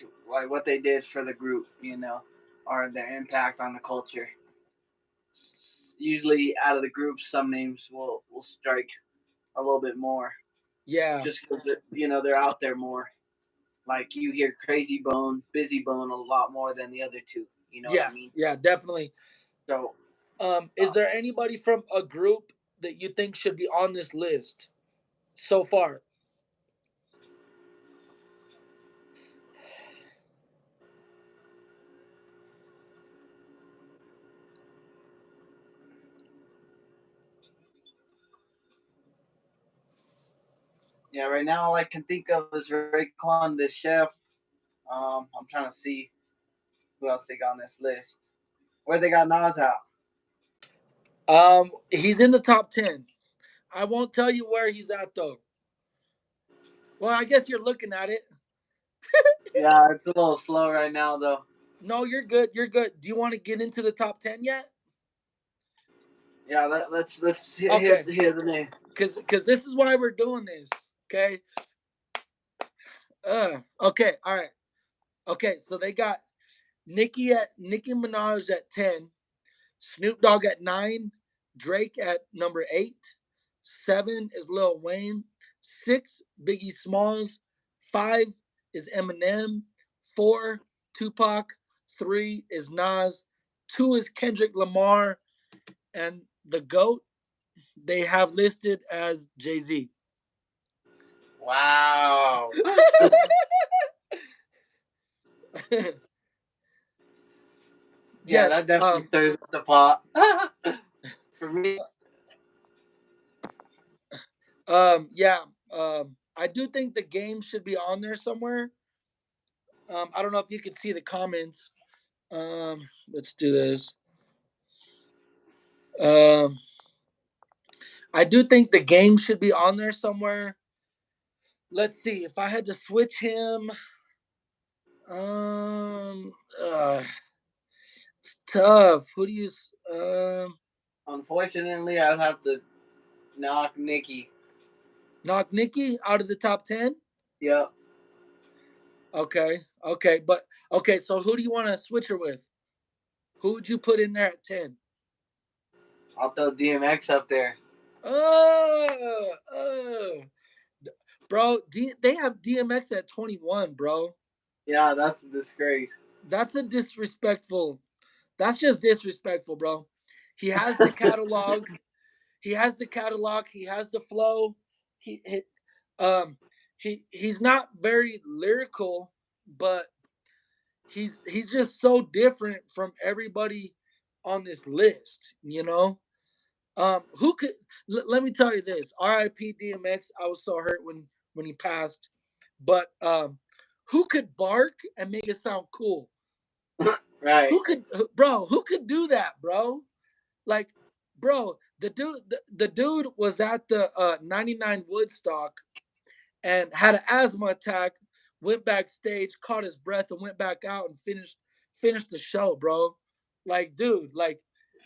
what they did for the group, or their impact on the culture. Usually, out of the group, some names will strike a little bit more, Yeah, just because they're out there more. Like you hear Crazy Bone, Busy Bone a lot more than the other two. You know what I yeah, mean? yeah, definitely. So Is there anybody from a group that you think should be on this list so far? yeah, right now all I can think of is Raekwon the chef. I'm trying to see who else they got on this list. Where they got Nas out? He's in the top 10. I won't tell you where he's at though. Well, I guess you're looking at it. Yeah, it's a little slow right now though. No, you're good. You're good. Do you want to get into the top 10 yet? Yeah, let's hit Okay. hit the name. Cuz this is why we're doing this. Okay? Okay, all right. Okay, so they got Nicki Minaj at 10, Snoop Dogg at 9, Drake at number 8, 7 is Lil Wayne, 6 Biggie Smalls, 5 is Eminem, 4 Tupac, 3 is Nas, 2 is Kendrick Lamar, and the GOAT they have listed as Jay-Z. Wow. Yeah, Yes, that definitely stirs up the pot. For me, yeah, I do think the game should be on there somewhere. I don't know if you can see the comments. Let's do this. Um, I do think the game should be on there somewhere. Let's see if I had to switch him. Um, uh, it's tough. Who do you? unfortunately, I'd have to knock Nikki. Knock Nikki out of the top 10. Yep, Okay, okay, but okay. So who do you want to switch her with? Who would you put in there at 10? I'll throw DMX up there. Oh, oh, bro. They have DMX at 21, bro. Yeah, that's a disgrace. That's a disrespectful. That's just disrespectful, bro. He has the catalog. He has the catalog. He has the flow. He um he's not very lyrical, but he's just so different from everybody on this list. You know. Who could? Let me tell you this. R.I.P. DMX. I was so hurt when he passed, but who could bark and make it sound cool? Right. Who could, bro? Who could do that, bro? Like, bro, the dude was at the 99 Woodstock and had an asthma attack. Went backstage, caught his breath, and went back out and finished the show, bro. Like, dude, like,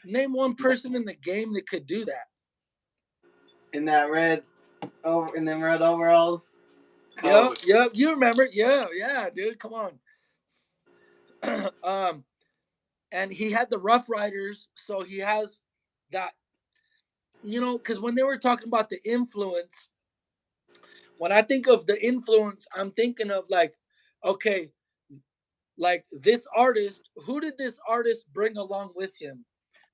name one person in the game that could do that. In that red over in them red overalls. Yep, Cold. yep. You remember? Yeah, yeah, dude. Come on. um, and he had the Rough Riders, so he has that. Because when they were talking about the influence, when I think of the influence, I'm thinking of like, okay, like this artist. Who did this artist bring along with him?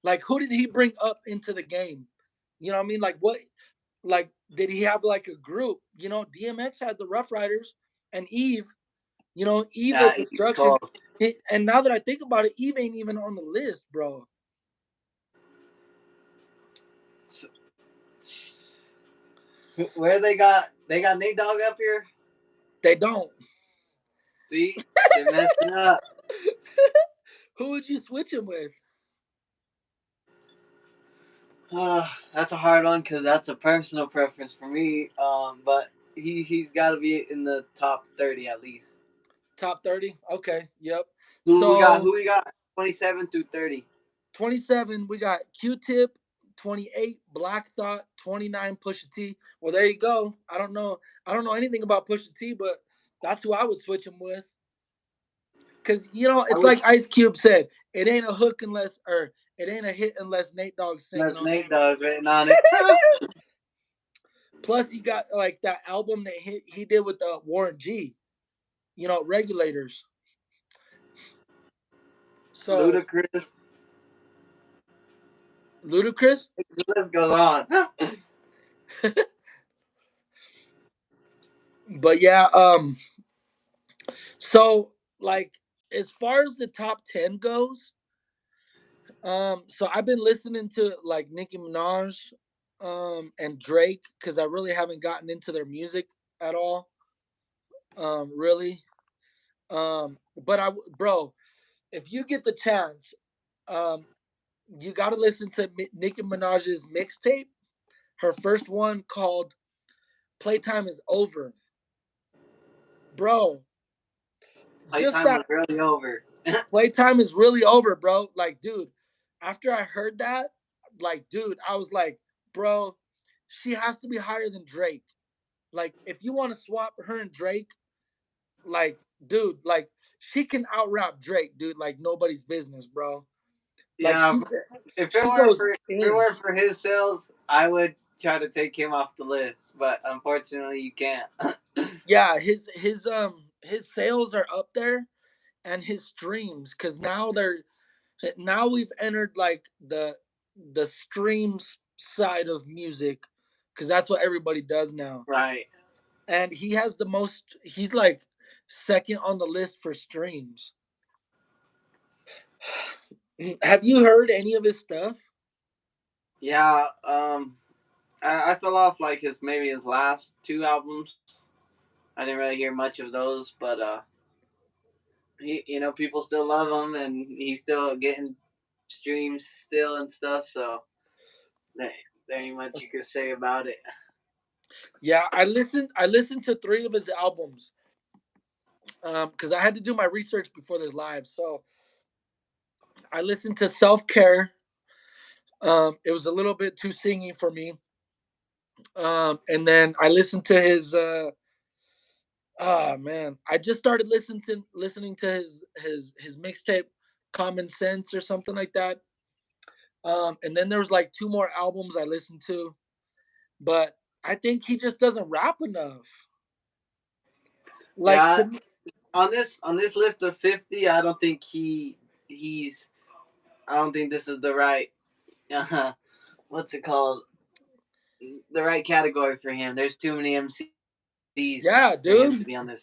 Like, who did he bring up into the game? You know what I mean? Like, what? Like, did he have like a group? DMX had the Rough Riders and Eve. Evil Yeah, he's Destruction. cold. And now that I think about it, Eve ain't even on the list, bro. Where they got Nate Dogg up here. They don't. See, they messed it up. Who would you switch him with? That's a hard one because that's a personal preference for me. But he's got to be in the top 30 at least. Top 30. Okay. Yep. Who we got? So Who we got? 27 through 30. 27, we got Q-Tip. 28, Black Thought. 29, Pusha T. Well, there you go. I don't know. I don't know anything about Pusha T, but that's who I would switch him with. Cause I it's would like Ice Cube said, it ain't a hook unless, or it ain't a hit unless Nate Dogg's singing let on it. Nate Dogg's written on it. Plus, he got like that album that he did with Warren G. Regulators. So Ludacris. Ludacris. The list goes on. But yeah, so like as far as the top 10 goes, so I've been listening to like Nicki Minaj, and Drake because I really haven't gotten into their music at all, really. But bro, if you get the chance, um, you got to listen to Nicki Minaj's mixtape. Her first one called "Playtime Is Over," bro. Just Playtime that was really over. playtime is really over, bro. Like, dude, after I heard that, like, dude, I was like, bro, she has to be higher than Drake. Like, if you want to swap her and Drake, like, dude, like, she can out rap Drake, dude, like nobody's business, bro. Like, Yeah, she goes if it in. weren't for his sales, I would try to take him off the list. But unfortunately, you can't. Yeah, his sales are up there, and his streams, because now we've entered like the streams side of music, because that's what everybody does now. Right. And he has the most. He's like second on the list for streams. Have you heard any of his stuff? Yeah. I fell off like his last two albums. I didn't really hear much of those, but people still love him, and he's still getting streams still and stuff. So there, there ain't much you could say about it. Yeah, I listened to three of his albums, because I had to do my research before this live. So I listened to Self Care. It was a little bit too singy for me. And then I listened to his. Man, I just started listening to his mixtape, Common Sense or something like that. And then there was like two more albums I listened to, but I think he just doesn't rap enough. Like Yeah, to me, on this list of 50, I don't think he's. I don't think this is the right. What's it called? The right category for him. There's too many MCs for him to be on yeah, this. dude.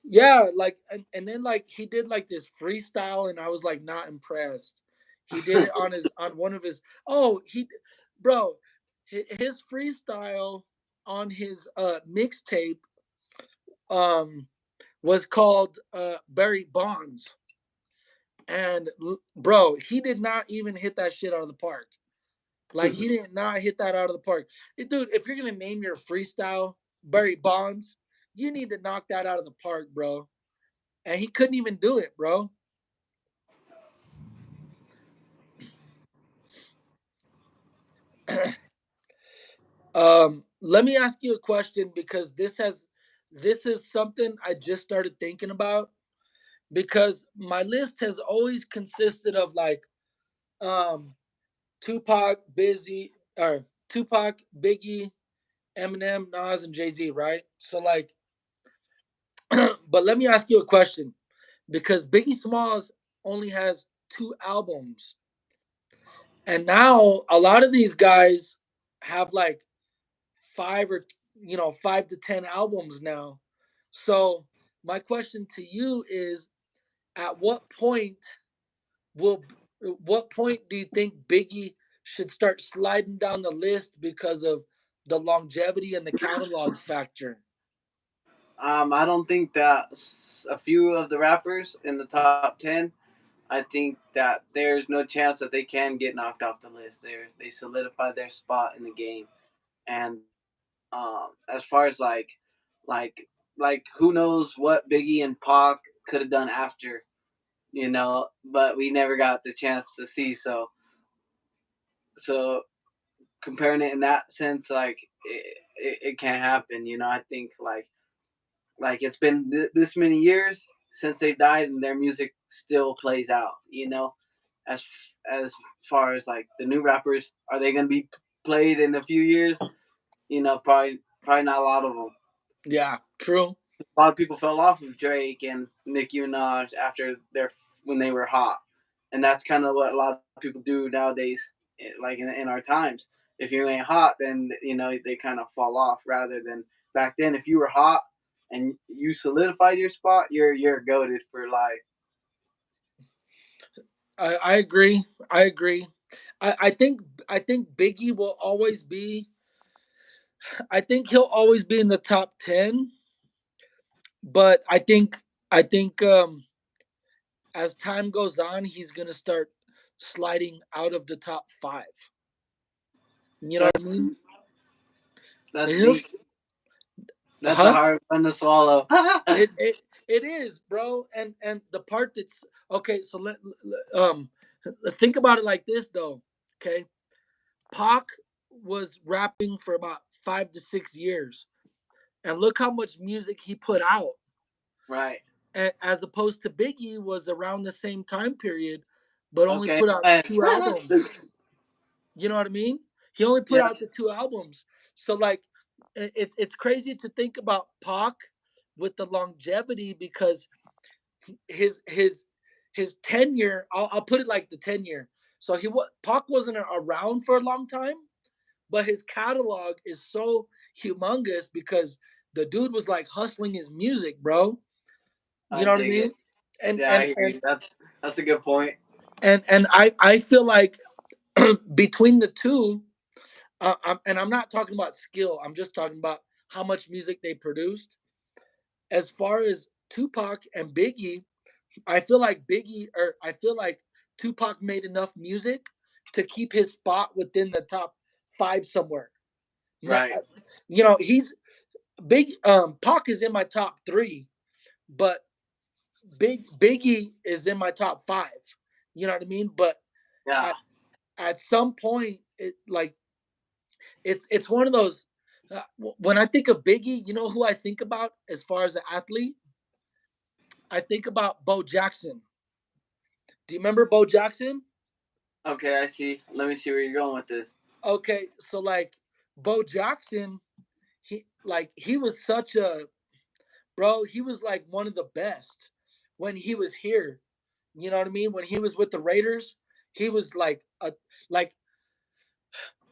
Yeah, like and then like he did like this freestyle and I was like not impressed. He did it on one of his bro, his freestyle on his mixtape um was called Barry Bonds. And bro, he did not even hit that shit out of the park. Like he did not hit that out of the park. Dude, if you're gonna name your freestyle Barry Bonds, you need to knock that out of the park, bro. And he couldn't even do it, bro. Let me ask you a question because this is something I just started thinking about because my list has always consisted of like um Tupac, Tupac, Biggie, Eminem, Nas, and Jay Z, right? So like, but let me ask you a question because Biggie Smalls only has two albums, and now a lot of these guys have like five or 5 to 10 albums now. So my question to you is, at will what point do you think Biggie should start sliding down the list because of the longevity and the catalog factor? I don't think that a few of the rappers in the top 10 I think that there's no chance that they can get knocked off the list. They solidified their spot in the game, and as far as like who knows what Biggie and Pac could have done after, but we never got the chance to see. So comparing it in that sense, like it can't happen. I think like it's been this many years since they died, and their music still plays out. As as far as like the new rappers, are they gonna be played in a few years? Probably not a lot of them. Yeah, true. A lot of people fell off of Drake and Nicki Minaj after their when they were hot, and that's kind of what a lot of people do nowadays. Like in our times, if you ain't hot, then they kind of fall off. Rather than back then, if you were hot and you solidified your spot, you're goaded for life. I agree. I agree. I think Biggie will always be. I think he'll always be in the top 10. But I think as time goes on, he's gonna start sliding out of the top 5. You know what I That's mean? that's And he'll, deep. That's a huh? hard one to swallow. It is, bro. And the part that's okay. So think about it like this, though. Okay, Pac was rapping for about 5 to 6 years, and look how much music he put out. Right. As opposed to Biggie was around the same time period, but only Okay. put out 2 albums. You know what I mean? He only put Yeah. out the 2 albums. So like, it's crazy to think about Pac with the longevity because his his his tenure. I'll put it like the tenure. So Pac wasn't around for a long time, but his catalog is so humongous because the dude was like hustling his music, bro. You I know what I dig mean? it. And Yeah, I and hear and you. That's a good point. and I feel like between the two, and I'm not talking about skill. I'm just talking about how much music they produced. As far as Tupac and Biggie, I feel like Tupac made enough music to keep his spot within the top 5 somewhere. Not, Right. he's big. Pac is in my top 3, but Biggie is in my top 5. You know what I mean? But Yeah. at at some point, it's one of those. When I think of Biggie, you know who I think about as far as an athlete? I think about Bo Jackson. Do you remember Bo Jackson? Okay, I see. Let me see where you're going with this. Okay, so like Bo Jackson, he was such a bro. He was like one of the best when he was here. You know what I mean? When he was with the Raiders, he was like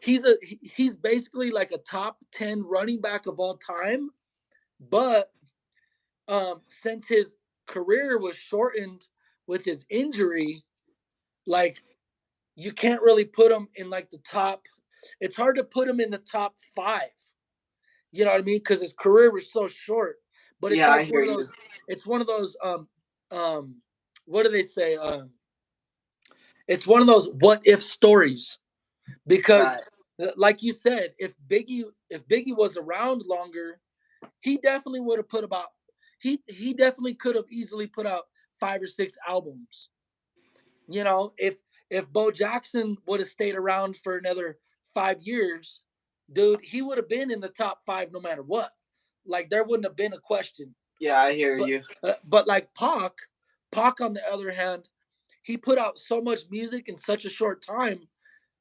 he's basically like a top 10 running back of all time. But since his career was shortened with his injury, like you can't really put him in like the top. It's hard to put him in the top 5. You know what I mean? Because his career was so short. But it's Yeah, like I one hear of you. those. It's one of those. What do they say? It's one of those what if stories because, Right. like you said, if Biggie was around longer, he definitely would have put about he definitely could have easily put out 5 or 6 albums. If Bo Jackson would have stayed around for another 5 years, dude, he would have been in the top 5 no matter what. Like there wouldn't have been a question. Yeah, I hear But you. but like Pac on the other hand, he put out so much music in such a short time.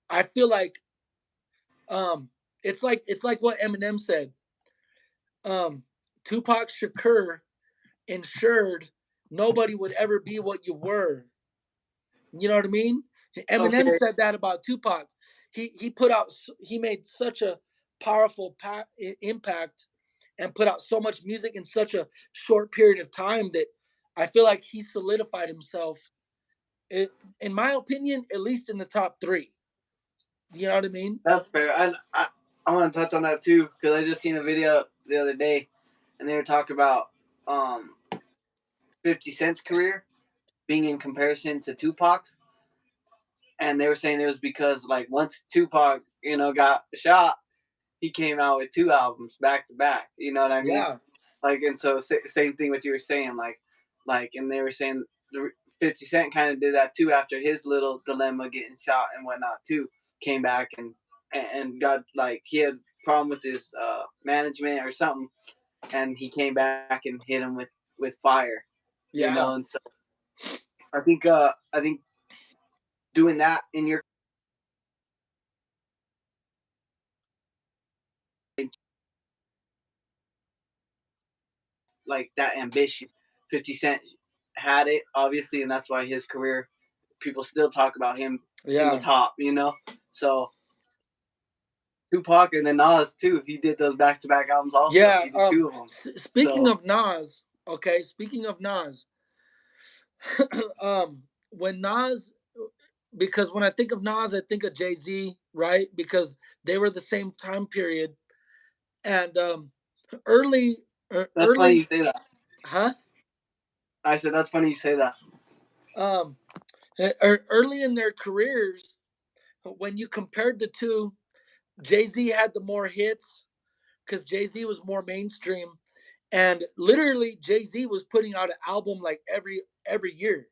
I feel like it's like what Eminem said. Um, Tupac Shakur ensured nobody would ever be what you were. You know what I mean? Eminem Okay. said that about Tupac. He made such a powerful impact and put out so much music in such a short period of time that I feel like he solidified himself. In my opinion, at least in the top 3. You know what I mean? That's fair. I want to touch on that too because I just seen a video the other day, and they were talking about um 50 Cent's career, being in comparison to Tupac, and they were saying it was because like once Tupac, got shot, he came out with two albums back to back. You know what I mean? Yeah, Like, and so same thing what you were saying, and they were saying the 50 Cent kind of did that too after his little dilemma getting shot and whatnot too. Came back and got like he had problem with his management or something, and he came back and hit him with fire, yeah, and so I think doing that in your like that ambition. 50 Cent had it obviously, and that's why his career people still talk about him in the yeah, top. So Tupac and then Nas too. He did those back to back albums also. yeah. He did two of them. Speaking So of Nas, okay. Speaking of Nas, when Nas, because when I think of Nas, I think of Jay Z, right? Because they were the same time period, and early, that's funny you early, say that. huh? I said that's funny you say that. Um, early in their careers, when you compared the two, Jay Z had the more hits because Jay Z was more mainstream, and literally Jay Z was putting out an album like every year.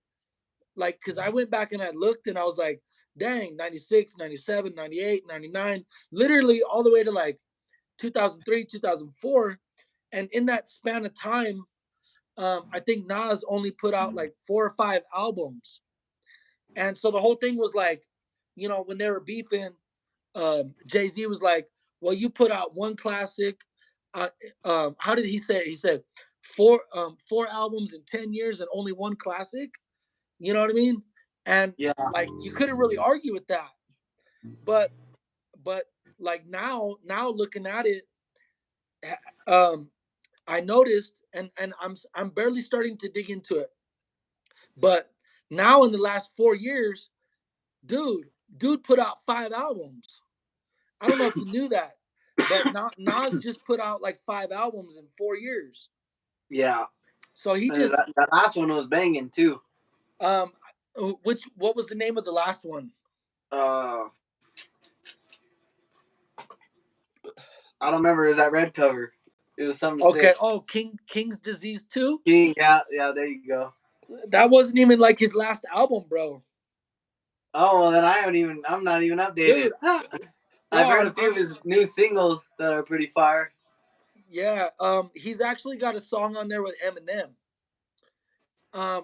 Like, because I went back and I looked and I was like, dang, 96, 97, 98, 99, literally all the way to like 2003, 2004. And in that span of time, I think Nas only put out like 4 or 5 albums. And so the whole thing was like, when they were beefing, Jay Z was like, "Well, you put out one classic. Uh, how did he say it? He said 4 albums in 10 years and only one classic. You know what I mean? And Yeah, like you couldn't really argue with that. But but like now looking at it, um, I noticed, and I'm barely starting to dig into it. But now in the last 4 years, dude, dude put out 5 albums. I don't know if you knew that, but Nas just put out like 5 albums in 4 years. yeah. So he And just that last one was banging too. um, what was the name of the last one? Uh, I don't remember. It was that red cover. It was something Okay, sick. oh King's Disease 2. King, yeah, yeah. There you go. That wasn't even like his last album, bro. Oh well, then I'm not even updated. Dude, I've bro, heard I'm a few of I'm his new singles that are pretty fire. yeah. He's actually got a song on there with Eminem.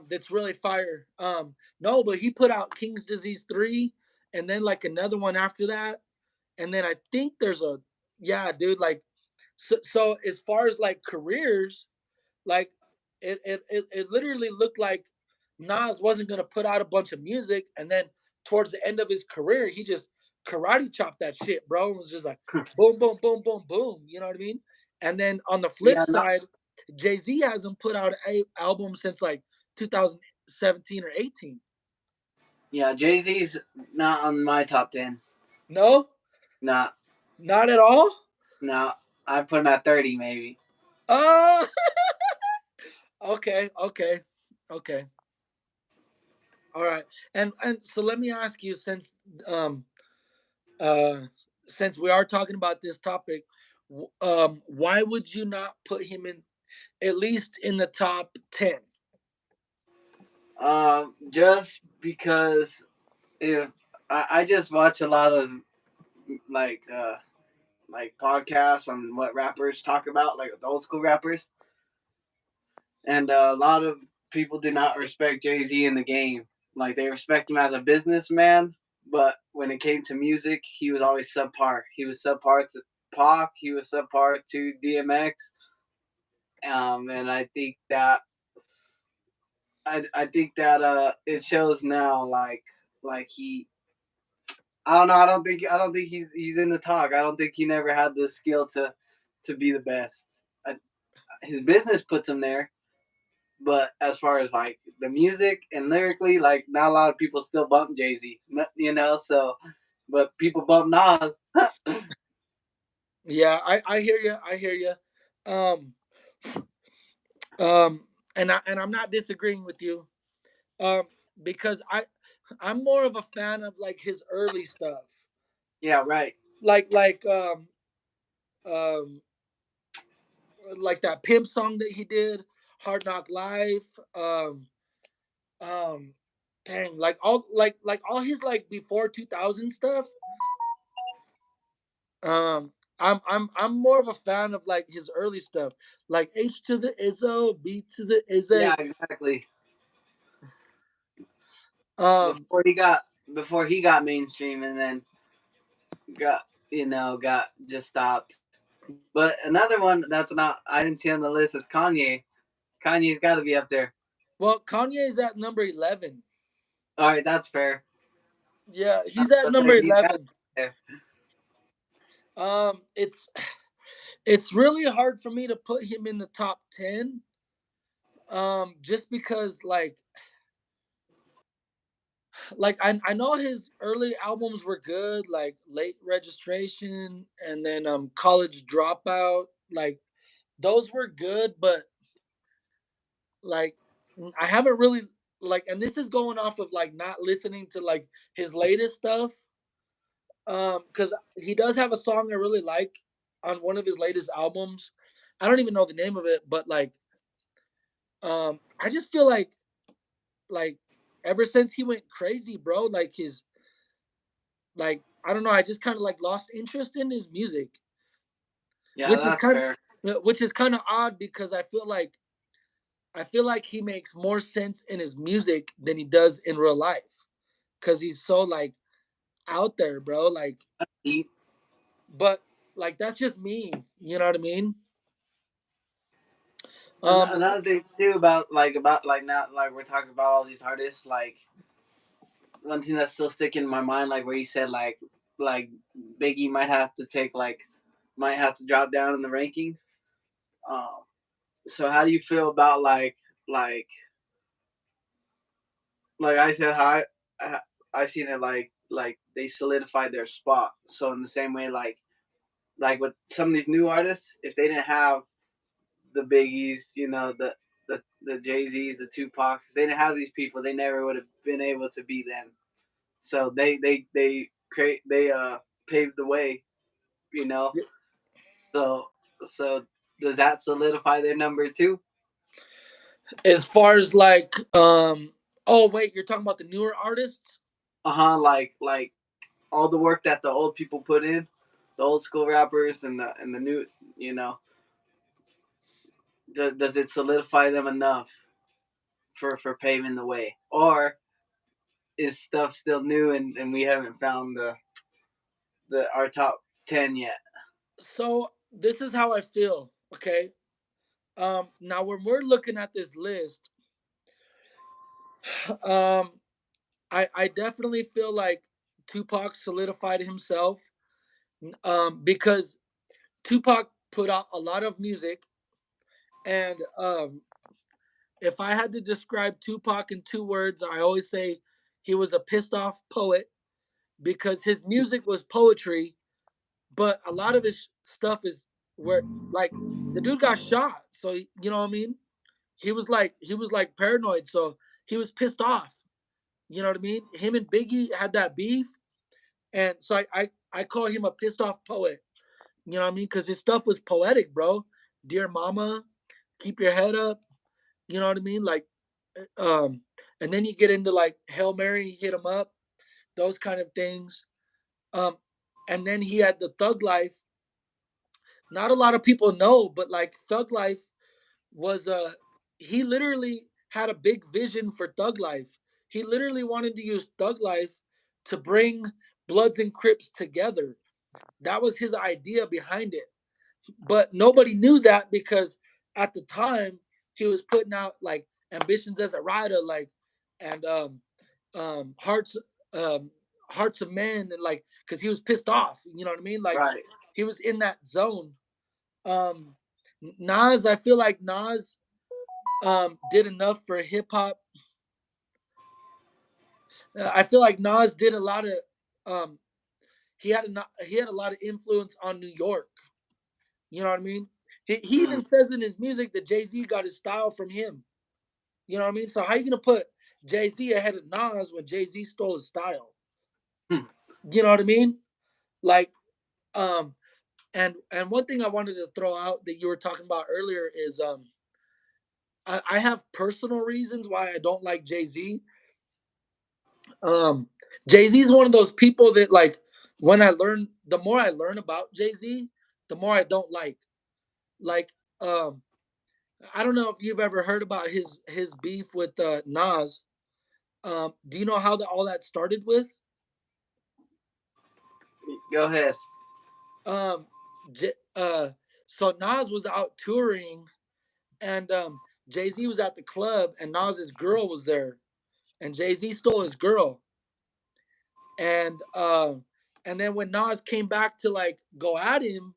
That's really fire. No, but he put out King's Disease 3, and then like another one after that, and then I think there's a yeah, dude. Like, so as far as like careers, like it literally looked like Nas wasn't gonna put out a bunch of music, and then towards the end of his career, he just karate chopped that shit, bro. It was just like boom, boom, boom, boom, boom. You know what I mean? And then on the flip Yeah, not side, Jay Z hasn't put out an album since like 2017 or 18. yeah. Jay Z's not on my top 10. No, Not, not at all. no. I put him at 30 maybe. Oh, okay, okay, okay. All right. And so let me ask you, um uh since we are talking about this topic, why would you not put him in at least in the top 10? Just because if I just watch a lot of like uh like podcasts on what rappers talk about, like the old school rappers, and a lot of people do not respect Jay Z in the game. Like they respect him as a businessman, but when it came to music, he was always subpar. He was subpar to Pac. He was subpar to DMX. And I think that it shows now. Like he, I don't know. I don't think he's in the talk. I don't think he never had the skill to be the best. His business puts him there, but as far as like the music and lyrically, like not a lot of people still bump Jay Z, So, but people bump Nas. Yeah, I hear you. I hear you. Um um and I'm not disagreeing with you. Um, because I'm more of a fan of like his early stuff, Yeah, right. like um like that pimp song that he did, Hard Knock Life. Um, dang, like all his like before 2000 stuff. I'm more of a fan of like his early stuff, like H to the Izzo, B to the Yeah, Izzo. exactly. Um, Before he got before he got mainstream, and then got got just stopped. But another one that's not I didn't see on the list is Kanye. Kanye's got to be up there. well, Kanye is at number 11. All right, that's fair. Yeah, I he's at was number like, he's got to 11. be there. It's it's really hard for me to put him in the top 10. Just because I know his early albums were good, like Late Registration and then College Dropout. Like those were good, but like I haven't really like, and this is going off of like not listening to like his latest stuff. Because he does have a song I really like on one of his latest albums. I don't even know the name of it, but I just feel like ever since he went crazy, bro, like his like I don't know, I just kind of like lost interest in his music, Yeah, which is that's kind fair. which is kind of odd because I feel like he makes more sense in his music than he does in real life because he's so like out there, bro. Like, He, but like that's just me. You know what I mean? So, another thing too about not like we're talking about all these artists. Like one thing that's still sticking in my mind, like where you said like Biggie might have to drop down in the rankings. Um, so how do you feel about like like I said, I seen it like they solidified their spot. So in the same way, like with some of these new artists, if they didn't have the Biggies, the Jay Z's, the Tupacs, if they didn't have these people, they never would have been able to be them. So they paved the way, you know. So so does that solidify their number two? as far as oh wait, you're talking about the newer artists? Like all the work that the old people put in, the old school rappers and the new, you know, does it solidify them enough for paving the way, or is stuff still new and we haven't found the our top 10 yet? So this is how I feel. Okay. Now when we're looking at this list, um, I definitely feel like Tupac solidified himself. Because Tupac put out a lot of music, and if I had to describe Tupac in 2 words, I always say he was a pissed off poet because his music was poetry, but a lot of his stuff is where like the dude got shot, so you know what I mean. He was like paranoid, so he was pissed off. You know what I mean? Him and Biggie had that beef, and so I call him a pissed off poet. You know what I mean? Because his stuff was poetic, bro. Dear Mama, keep your head up. You know what I mean? Like, um, and then you get into like Hail Mary, hit him up, those kind of things. Um, and then he had the Thug Life. Not a lot of people know, but like Thug Life was he literally had a big vision for Thug Life. He literally wanted to use Thug Life to bring Bloods and Crips together. That was his idea behind it. But nobody knew that because at the time he was putting out like Ambitions as a Rider, like and Hearts um Hearts of Men, and like because he was pissed off. You know what I mean? Like Right. he was in that zone. Um, Nas, I feel like Nas did enough for hip hop. I feel like Nas did a lot of um he had a lot of influence on New York. You know what I mean? He Mm. even says in his music that Jay Z got his style from him. You know what I mean? So how you gonna put Jay Z ahead of Nas when Jay Z stole his style. Hmm. You know what I mean? Like, um, and one thing I wanted to throw out that you were talking about earlier is I have personal reasons why I don't like Jay Z. Um, Jay Z is one of those people that like when I learn, the more I learn about Jay Z, the more I don't like. Like, um, I don't know if you've ever heard about his beef with Nas. Do you know how all that started with? Go ahead. Um, J- uh, so Nas was out touring, and Jay Z was at the club, and Nas's girl was there, and Jay Z stole his girl, and and then when Nas came back to like go at him,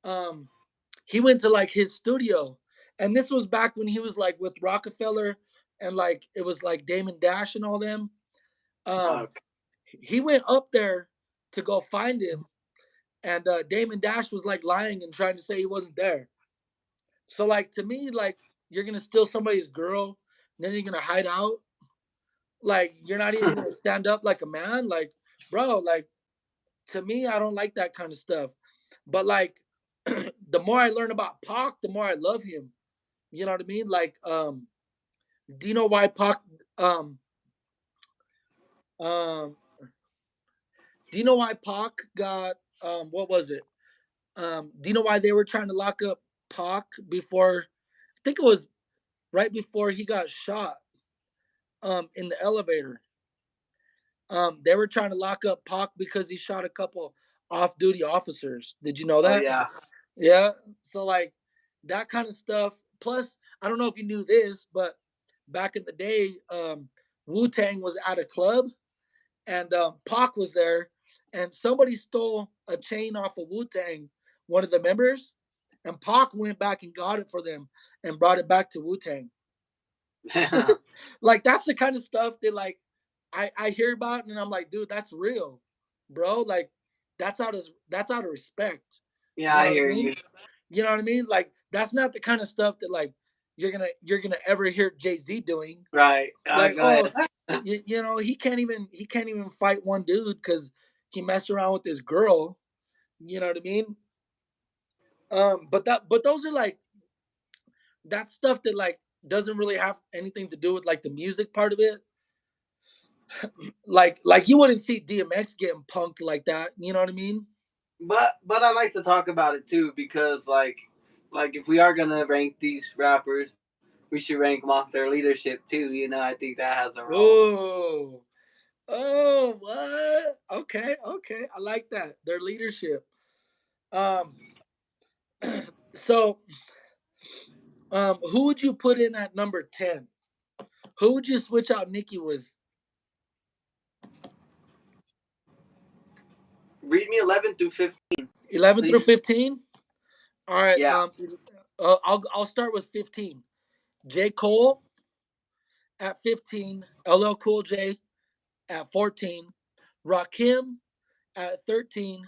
um, he went to like his studio, and this was back when he was like with Rockefeller, and like it was like Damon Dash and all them. Um, Okay. he went up there to go find him, and Damon Dash was like lying and trying to say he wasn't there. So like to me, like you're gonna steal somebody's girl, then you're gonna hide out. Like you're not even gonna stand up like a man. Like, bro, like to me, I don't like that kind of stuff. But like the more I learn about Pac, the more I love him. You know what I mean? Like, do you know why Pac um um do you know why Pac got what was it? Do you know why they were trying to lock up Pac before I think it was right before he got shot in the elevator. They were trying to lock up Pac because he shot a couple off-duty officers. Did you know Oh that? yeah. Yeah. So like that kind of stuff. Plus, I don't know if you knew this, but back in the day, Wu Tang was at a club, and Pac was there, and somebody stole a chain off of Wu Tang, one of the members, and Pac went back and got it for them and brought it back to Wu Tang. Like that's the kind of stuff that like I hear about and I'm like, dude, that's real, bro. Like that's out of respect. Yeah, You I know what I hear mean? you. You know what I mean? Like that's not the kind of stuff that like you're gonna ever hear Jay Z doing. Right. Like, Go oh, ahead. you know, he can't even fight one dude because he messed around with this girl. You know what I mean? But those are like that's stuff that like doesn't really have anything to do with like the music part of it. Like you wouldn't see DMX getting punked like that. You know what I mean? But I like to talk about it too because like if we are gonna rank these rappers, we should rank them off their leadership too. You know, I think that has a role. Oh, oh, what? Okay, okay. I like that. Their leadership. Um, so who would you put in at number 10? Who would you switch out Nikki with? Read me 11 through 15, 11 through please. 15? All right. Yeah. I'll start with 15. J. Cole at 15. LL Cool J at 14. Rakim at 13.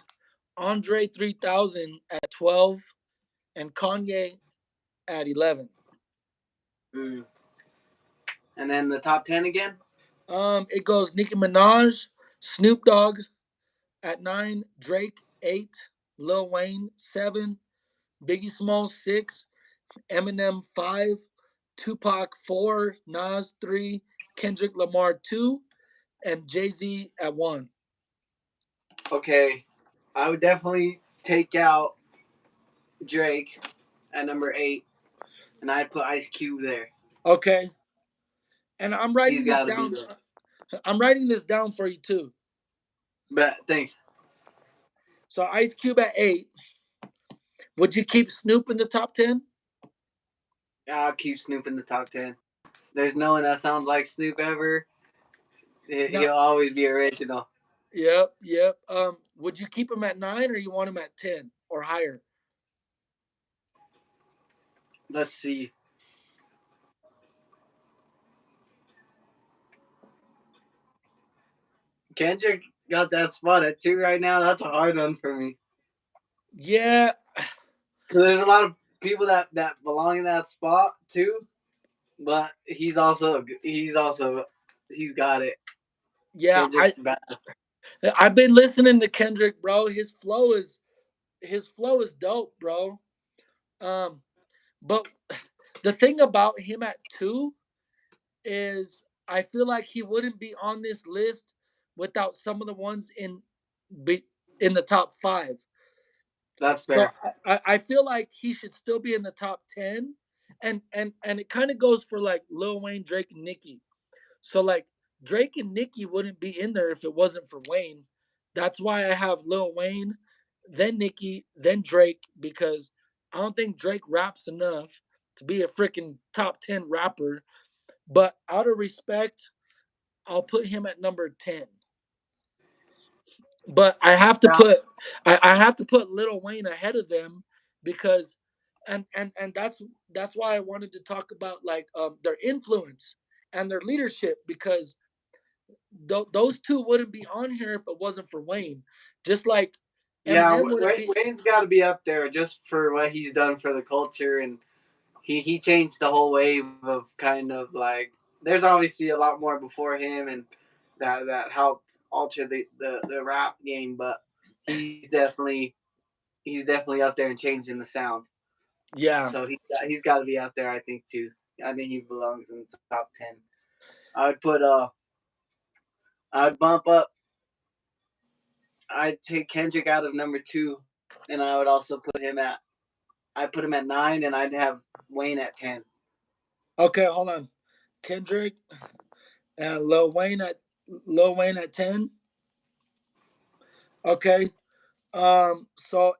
Andre 3000 at 12. And Kanye at 11. Mm. And then the top 10 again. It goes Nicki Minaj, Snoop Dogg at 9. Drake 8. Lil Wayne 7. Biggie Smalls 6. Eminem 5. Tupac 4. Nas 3. Kendrick Lamar 2. And Jay Z at 1. Okay, I would definitely take out Drake at number 8, and I'd put Ice Cube there. Okay. And I'm He's writing this got to be down. there. I'm writing this down for you too. But thanks. So Ice Cube at 8. Would you keep Snoop in the top 10? I'll keep Snoop in the top 10. There's no one that sounds like Snoop ever. No. He'll always be original. Yep, yep. Would you keep him at 9 or you want him at 10 or higher? Let's see. Kendrick got that spot at 2 right now. That's a hard one for me. Yeah, Because there's a lot of people that belong in that spot too. but he's got it. Yeah, Kendrick's bad. I've been listening to Kendrick, bro. His flow is dope, bro. Um, but the thing about him at 2 is I feel like he wouldn't be on this list without some of the ones be in the top 5. That's So fair. I feel like he should still be in the top 10, and it kind of goes for like Lil Wayne, Drake, and Nicki. So like Drake and Nicki wouldn't be in there if it wasn't for Wayne. That's why I have Lil Wayne, then Nicki, then Drake, because I don't think Drake raps enough to be a freaking top 10 rapper. But out of respect, I'll put him at number 10. But Yeah, I have to put Lil Wayne ahead of them because and that's why I wanted to talk about like their influence and their leadership because those two wouldn't be on here if it wasn't for Wayne. Just like yeah. Eminem wouldn't be. Wayne's got to be up there just for what he's done for the culture, and he changed the whole wave of kind of like. There's obviously a lot more before him, and that helped alter the rap game, but he's definitely up there and changing the sound. Yeah. So he's got to be out there, I think too. I think he belongs in the top 10. I would put I'd bump up. I'd take Kendrick out of number 2, and I would also put him at. I put him at 9, and I'd have Wayne at 10. Okay, hold on. Kendrick and Lil Wayne at 10. Okay. So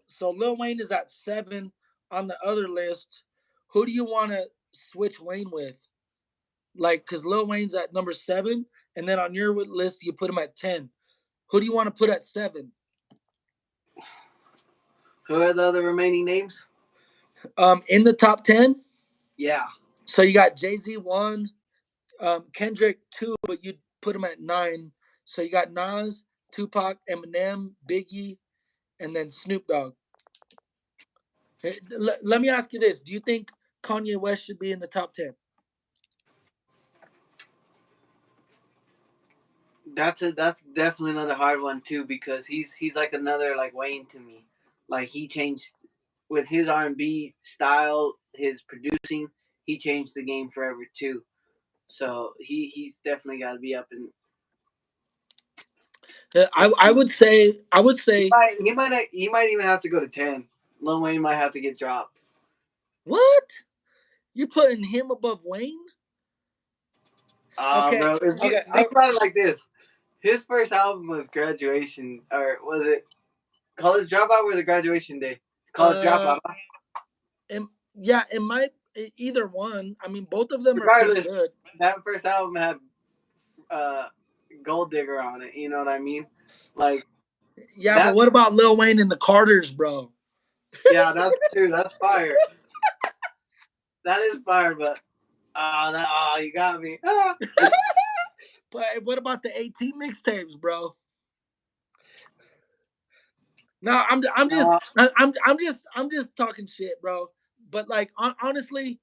so Lil Wayne is at 7 on the other list. Who do you want to switch Wayne with? Like, cause Lil Wayne's at number 7, and then on your list you put him at 10. Who do you want to put at 7? Who are the other remaining names? In the top 10. Yeah, So you got Jay Z 1, Kendrick 2, but you put him at 9. So you got Nas, Tupac, Eminem, Biggie, and then Snoop Dogg. Hey, let me ask you this: do you think Kanye West should be in the top 10? that's definitely another hard one too because he's like another like Wayne to me. Like he changed with his R&B style, his producing. He changed the game forever too. So he's definitely got to be up in. Let's I see. would say He might even have to go to 10. Lil Wayne might have to get dropped. what? You're putting him above Wayne? Okay, Bro, if you okay. think about it like this, his first album was Graduation, or was it College Dropout? Or was it Graduation Day? College Uh, Dropout. yeah, it might either one. I mean, both of them are pretty Regardless, good. that first album had uh, Gold Digger on it. You know what I mean? Like Yeah, but that. what about Lil Wayne and the Carters, bro? Yeah, that's true. That's fire. That is fire. But you got me. But what about the 18 mixtapes, bro? No, Uh, I'm just talking shit, bro. But like honestly,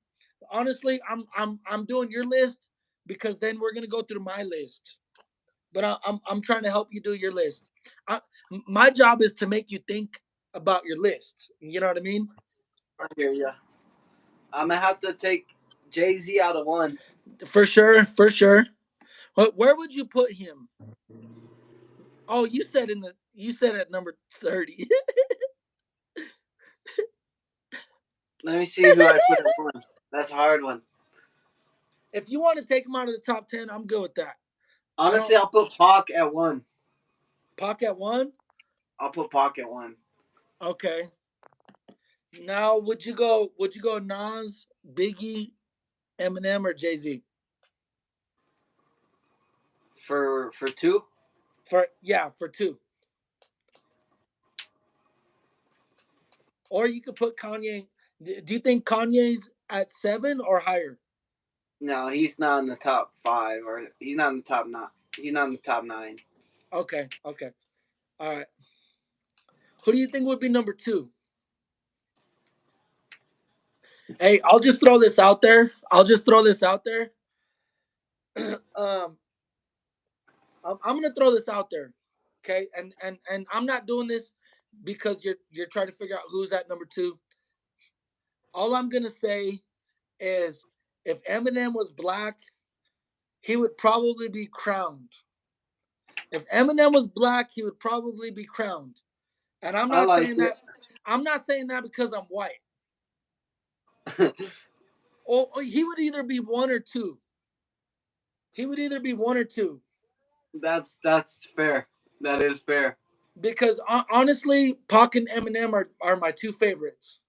I'm doing your list because then we're gonna go through my list. But I'm trying to help you do your list. I, my job is to make you think about your list. You know what I mean? I hear ya. I'm gonna have to take Jay Z out of 1. For sure, for sure. Where would you put him? Oh, you said at number 30. Let me see who I put at 1. That's a hard one. If you want to take him out of the top 10, I'm good with that. I don't Honestly, I'll put Pac at 1. pocket one. I'll put Pac at 1 Okay. Now, Would you go Nas, Biggie, Eminem, or Jay Z? for 2. For 2, or you could put Kanye. Do you think Kanye's at 7 or higher? No, he's not in the top 5, or he's not in the top 9. He's not in the top 9. Okay, okay, all right. Who do you think would be number 2? Hey, I'll just throw this out there. I'll just throw this out there. um, I'm gonna throw this out there, okay? And I'm not doing this because you're trying to figure out who's at number two. All I'm gonna say is, if Eminem was black, he would probably be crowned. If Eminem was black, he would probably be crowned. And I'm I not like saying it. that. I'm not saying that because I'm white. Or he would either be one or two. He would either be one or two. That's fair. That is fair. Because honestly, Pac and Eminem are my two favorites.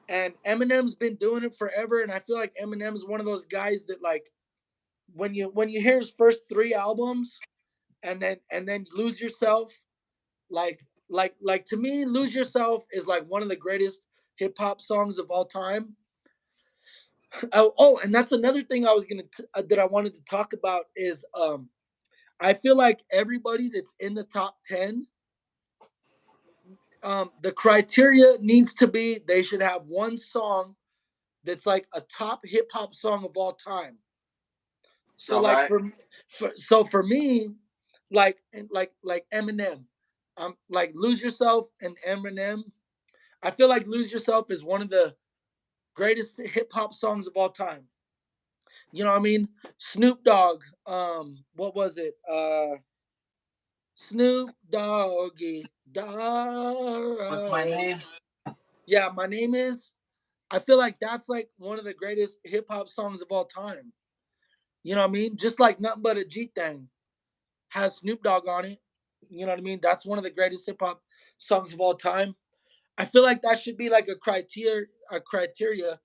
And Eminem's been doing it forever, and I feel like Eminem's one of those guys that, like, when you hear his first three albums, and then Lose Yourself, like to me, Lose Yourself is like one of the greatest hip hop songs of all time. And that's another thing that I wanted to talk about is, I feel like everybody that's in the top 10, the criteria needs to be they should have one song that's like a top hip hop song of all time. So All like right. for me, like Eminem, like Lose Yourself and Eminem. I feel like Lose Yourself is one of the greatest hip hop songs of all time. You know what I mean? Snoop Dogg, what was it? Snoop Doggy What's my Dogg. name? Yeah, my name is. I feel like that's like one of the greatest hip hop songs of all time. You know what I mean? Just like Nothing But a G Thing has Snoop Dogg on it. You know what I mean? That's one of the greatest hip hop songs of all time. I feel like that should be like a criteria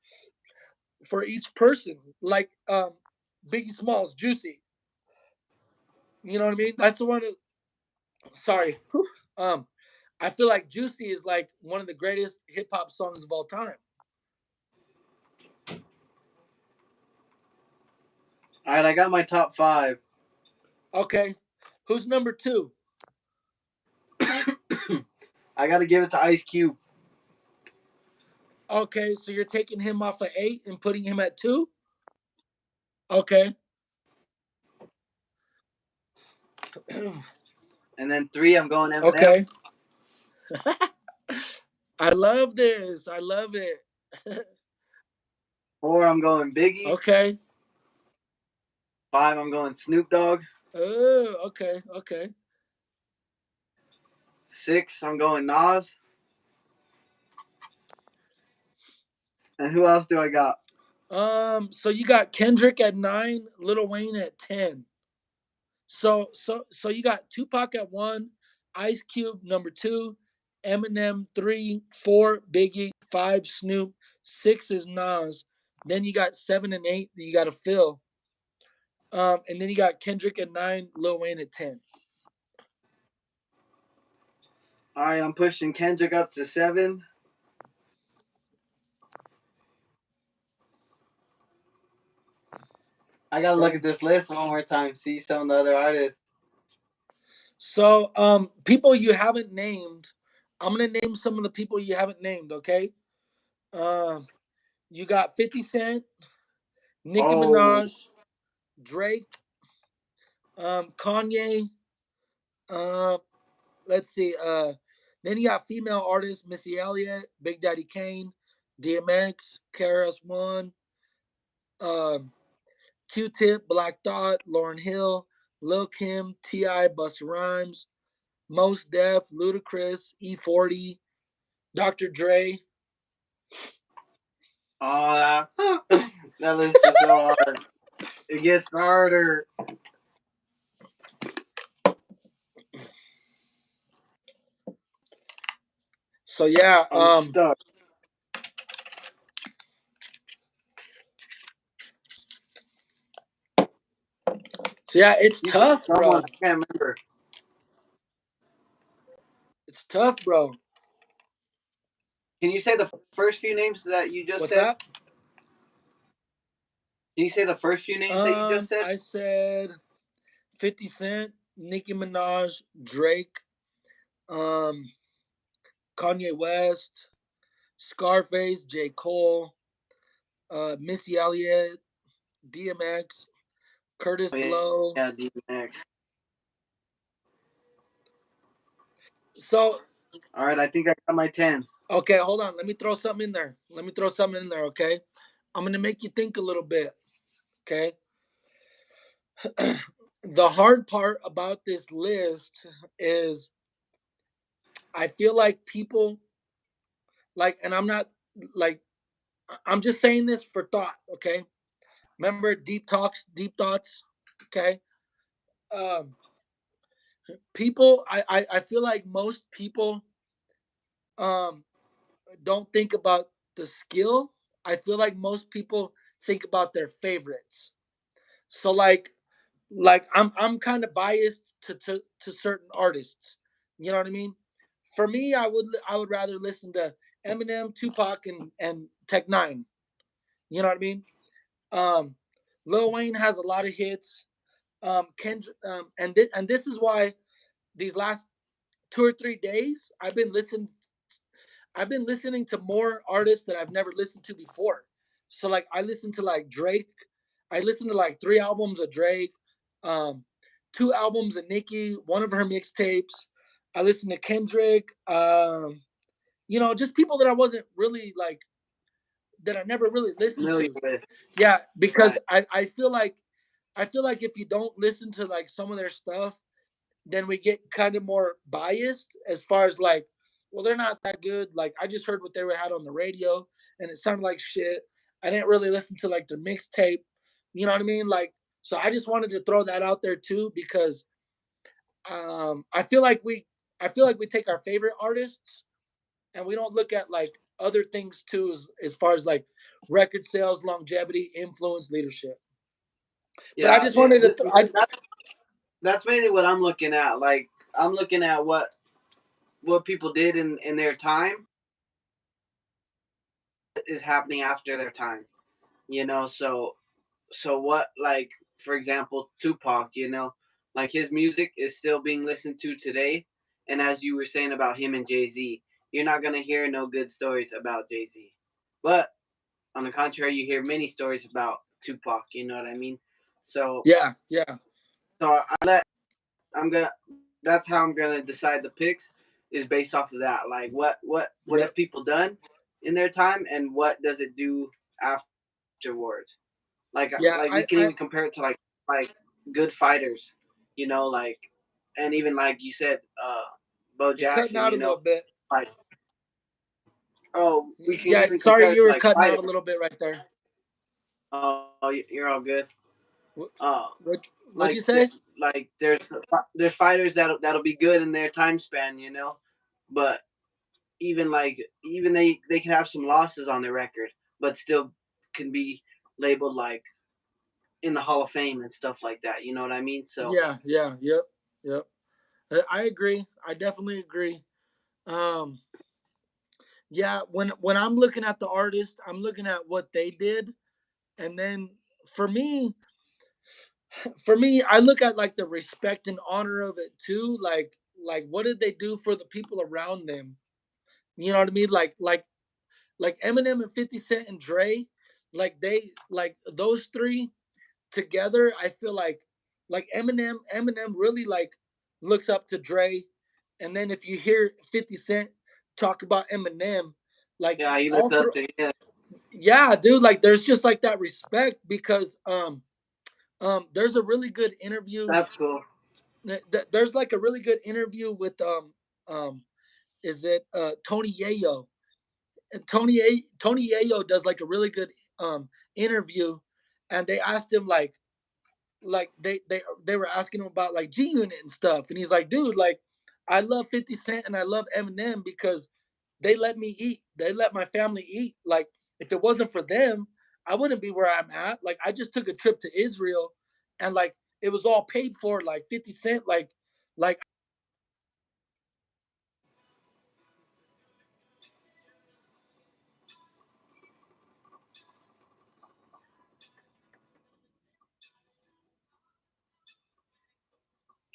for each person. Like Biggie Smalls, Juicy. You know what I mean? That's the one. Sorry. Whew. I feel like Juicy is like one of the greatest hip hop songs of all time. All right, I got my top five. Okay. Who's number two? I got to give it to Ice Cube. Okay, so you're taking him off of eight and putting him at two? Okay. And then three, I'm going Eminem. Okay. I love this. I love it. Four, I'm going Biggie. Okay. Five, I'm going Snoop Dogg. Oh, okay. Okay. Six, I'm going Nas. And who else do I got? So you got Kendrick at nine, Lil Wayne at 10. So you got Tupac at one, Ice Cube number two, Eminem three, four Biggie, five Snoop, six is Nas. Then you got seven and eight that you got to fill. And then you got Kendrick at nine, Lil Wayne at 10. All right, I'm pushing Kendrick up to seven. I gotta look Okay. at this list one more time, see some of the other artists. So people you haven't named, I'm gonna name some of the people you haven't named. Okay. Um, you got 50 Cent, Nicki Oh, Minaj, Drake, Kanye. Um, let's see. Then you got female artists: Missy Elliott, Big Daddy Kane, DMX, KRS One, um, Q-Tip, Black Thought, Lauren Hill, Lil Kim, Ti, Busta Rhymes, Mos Def, Ludacris, E40, Dr. Dre. oh, that list is so hard. It gets harder. So yeah. I'm stuck. So yeah, it's You said tough, someone bro. I can't remember. It's tough, bro. Can you say the first few names that you just What's said? that? Can you say the first few names that you just said? I said 50 Cent, Nicki Minaj, Drake, um, Kanye West, Scarface, J. Cole. Missy Elliott, DMX, Curtis Oh yeah, Blow. DMX. So All right, I think I got my 10. okay, hold on. Let me throw something in there. Let me throw something in there. Okay, I'm gonna make you think a little bit. Okay, the hard part about this list is I feel like people like, and I'm not like, I'm just saying this for thought. Okay, remember deep talks, deep thoughts. Okay, um, people, I feel like most people um don't think about the skill. I feel like most people think about their favorites. So like I'm kind of biased to certain artists. You know what I mean? For me, I would rather listen to Eminem, Tupac, and Tech Nine. You know what I mean? Um, Lil Wayne has a lot of hits. Kendrick, and this is why these last 2 or 3 days I've been listening to more artists that I've never listened to before. So like I listened to like Drake. I listened to like 3 albums of Drake, um, 2 albums of Nicki, one of her mixtapes. I listened to Kendrick. Just people that I wasn't really like that I never really listened to. Familiar with. Yeah, because Right. I feel like if you don't listen to like some of their stuff, then we get kind of more biased as far as like, well, they're not that good. Like I just heard what they had on the radio and it sounded like shit. I didn't really listen to like their mixtape. You know what I mean? Like, so I just wanted to throw that out there too because I feel like we take our favorite artists and we don't look at like other things too as far as like record sales, longevity, influence, leadership. But I Yeah, just wanted to that's mainly what I'm looking at. Like I'm looking at what people did in their time is happening after their time. So what, like, for example, Tupac, like his music is still being listened to today. And as you were saying about him and Jay-Z, you're not gonna hear no good stories about Jay-Z. But on the contrary, you hear many stories about Tupac, you know what I mean? So yeah, yeah, so I'm gonna that's how I'm gonna decide the picks is based off of that. Like what yep, have people done in their time and what does it do afterwards? Like we yeah. can even I compare it to like good fighters, like, and even like you said, Bo you're cutting Jackson, out a little bit. like, oh, we can Yeah, even sorry, compare it you to were like cutting out fighters. a little bit right there. Oh, you're all good. What Uh, what'd you say? like there's fighters that'll be good in their time span, but even they can have some losses on their record, but still can be labeled like in the Hall of Fame and stuff like that. You know what I mean? So Yeah, yeah, yep, yep. I agree. I definitely agree. Um, yeah, when I'm looking at the artist, I'm looking at what they did, and then for me, I look at like the respect and honor of it too. Like what did they do for the people around them? You know what I mean? Like Eminem and 50 Cent and Dre, like those three together, I feel like Eminem really like looks up to Dre, and then if you hear 50 Cent talk about Eminem, like yeah, he looks all up through, to him. yeah, dude, like there's just like that respect because there's a really good interview. That's cool. There's like a really good interview with um is it Tony Yayo. And Tony Yayo does like a really good interview, and they asked him like they were asking him about like G Unit and stuff, and he's like, dude, like I love 50 Cent and I love Eminem because they let me eat, they let my family eat. Like if it wasn't for them, I wouldn't be where I'm at. Like I just took a trip to Israel, and like it was all paid for. Like 50 Cent, like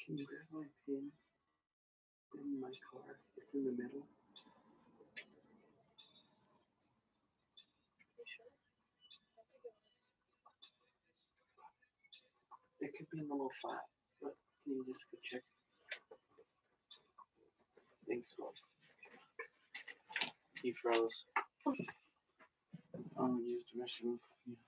Can you grab my pin in my car? It's in the middle. could be in the little file. But can you just go check? Thanks, Rose. He froze. Used the restroom. Yeah.